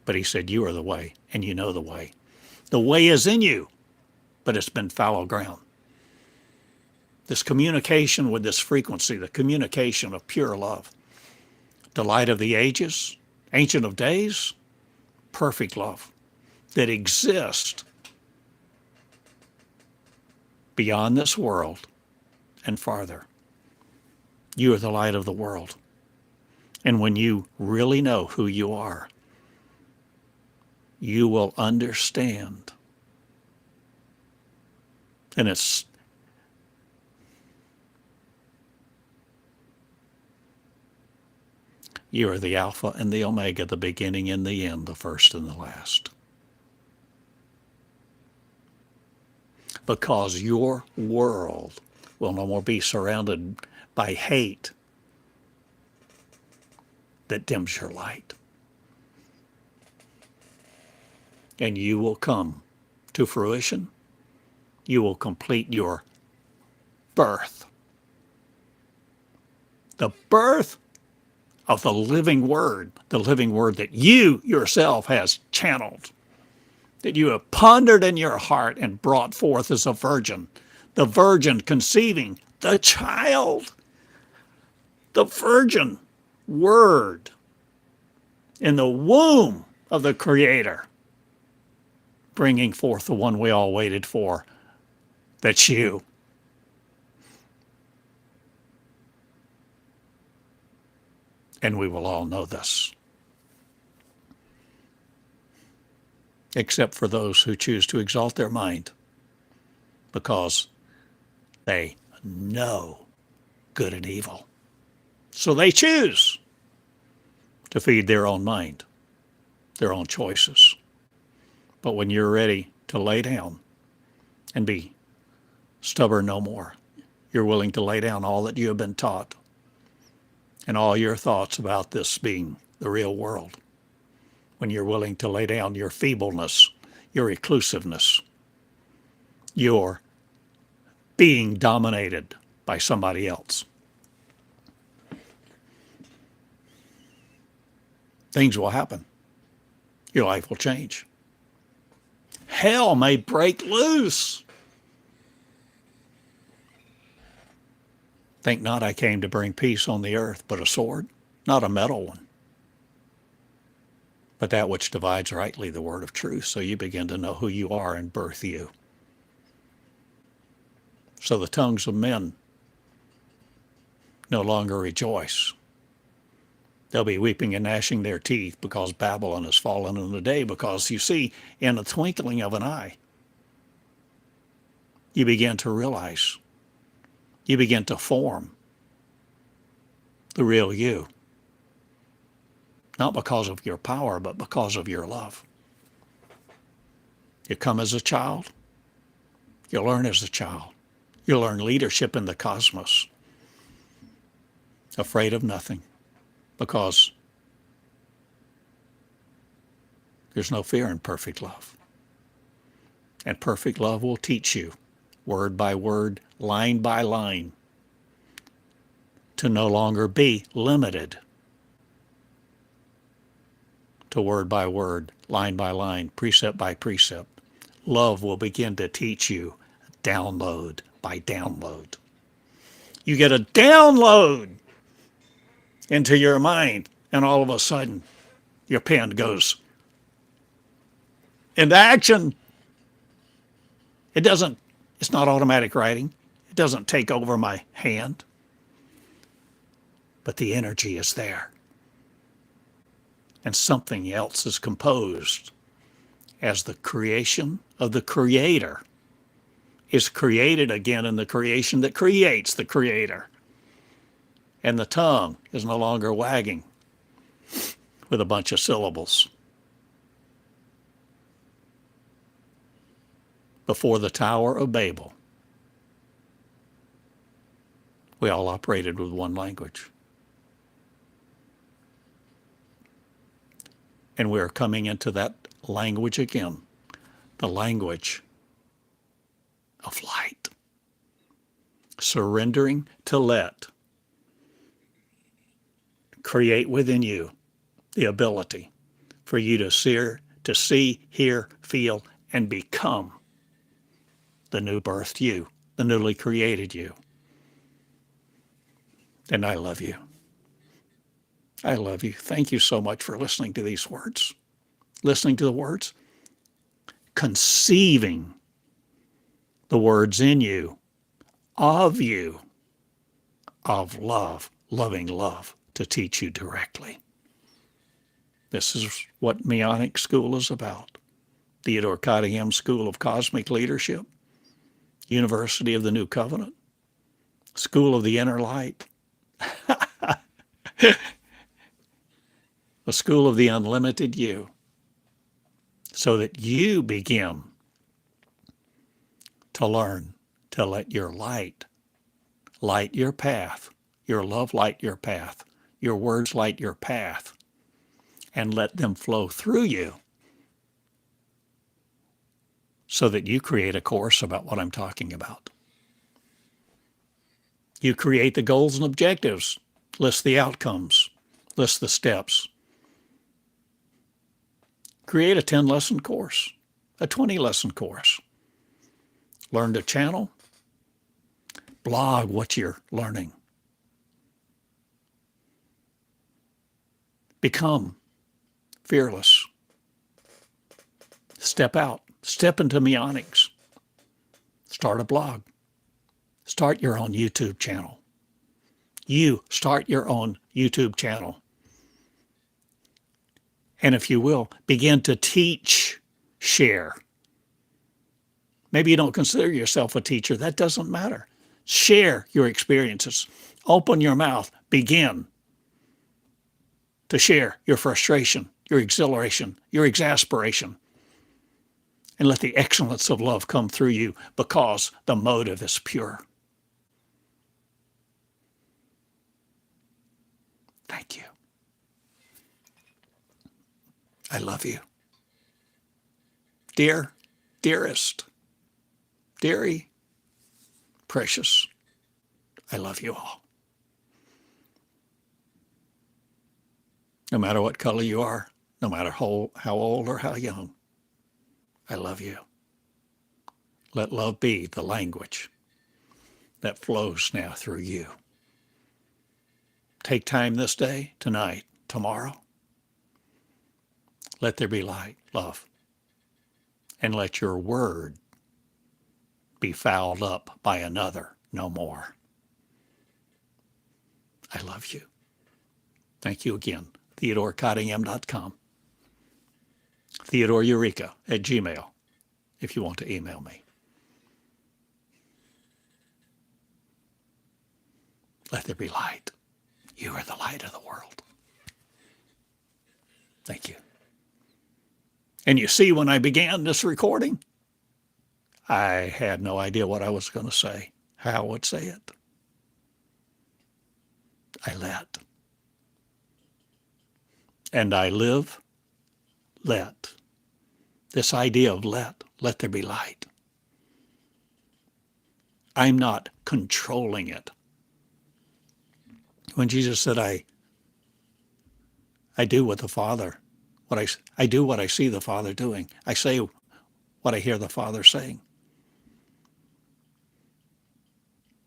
but he said you are the way and you know the way. The way is in you, but it's been fallow ground. This communication with this frequency, the communication of pure love, the light of the ages, ancient of days, perfect love that exists beyond this world and farther. You are the light of the world. And when you really know who you are, you will understand. And you are the Alpha and the Omega, the beginning and the end, the first and the last. Because your world will no more be surrounded by hate that dims your light. And you will come to fruition. You will complete your birth. The birth of the living word that you yourself has channeled, that you have pondered in your heart and brought forth as a virgin, the virgin conceiving the child, the virgin word in the womb of the Creator, bringing forth the one we all waited for. That's you. And we will all know this. Except for those who choose to exalt their mind, because they know good and evil. So they choose to feed their own mind, their own choices. But when you're ready to lay down and be stubborn no more, you're willing to lay down all that you have been taught and all your thoughts about this being the real world. When you're willing to lay down your feebleness, your reclusiveness, your being dominated by somebody else, things will happen. Your life will change. Hell may break loose. Think not I came to bring peace on the earth, but a sword, not a metal one, but that which divides rightly the word of truth, so you begin to know who you are and birth you. So the tongues of men no longer rejoice. They'll be weeping and gnashing their teeth because Babylon has fallen in the day, because you see, in the twinkling of an eye, you begin to realize, you begin to form the real you. Not because of your power, but because of your love. You come as a child, you learn as a child. You learn leadership in the cosmos, afraid of nothing, because there's no fear in perfect love. And perfect love will teach you, word by word, line by line, to no longer be limited to word by word, line by line, precept by precept. Love will begin to teach you download by download. You get a download into your mind, and all of a sudden, your pen goes into action. It's not automatic writing. It doesn't take over my hand. But the energy is there. And something else is composed as the creation of the Creator is created again in the creation that creates the Creator. And the tongue is no longer wagging with a bunch of syllables. Before the Tower of Babel, we all operated with one language. And we are coming into that language again, the language of light. Surrendering to let create within you the ability for you to see, hear, feel, and become the new birthed you, the newly created you. And I love you. I love you. Thank you so much for listening to these words. Listening to the words, conceiving the words in you, of love, loving love, to teach you directly. This is what Meonic School is about. Theodore Cottingham School of Cosmic Leadership, University of the New Covenant, School of the Inner Light, the School of the Unlimited You, so that you begin to learn to let your light light your path, your love light your path, your words light your path, and let them flow through you so that you create a course about what I'm talking about. You create the goals and objectives, list the outcomes, list the steps. Create a 10-lesson course, a 20-lesson course. Learn to channel, blog what you're learning. Become fearless. Step out. Step into Meonics. Start a blog. Start your own YouTube channel. You start your own YouTube channel. And if you will, begin to teach, share. Maybe you don't consider yourself a teacher. That doesn't matter. Share your experiences. Open your mouth. Begin to share your frustration, your exhilaration, your exasperation. And let the excellence of love come through you because the motive is pure. Thank you. I love you. Dear, dearest, dearie, precious, I love you all. No matter what color you are, no matter how old or how young, I love you. Let love be the language that flows now through you. Take time this day, tonight, tomorrow. Let there be light, love. And let your word be fouled up by another no more. I love you. Thank you again. TheodoreCottingham.com. Theodore Eureka at Gmail, if you want to email me. Let there be light. You are the light of the world. Thank you. And you see, when I began this recording, I had no idea what I was going to say, how I would say it. I let. And I live, let. This idea of let there be light. I'm not controlling it. When Jesus said, I do what the Father, I do what I see the Father doing. I say what I hear the Father saying.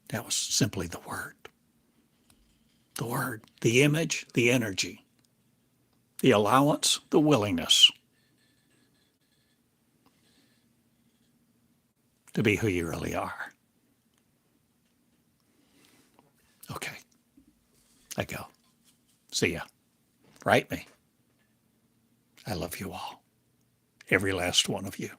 That was simply the Word. The Word, the image, the energy, the allowance, the willingness to be who you really are. Okay. I go. See ya. Write me. I love you all. Every last one of you.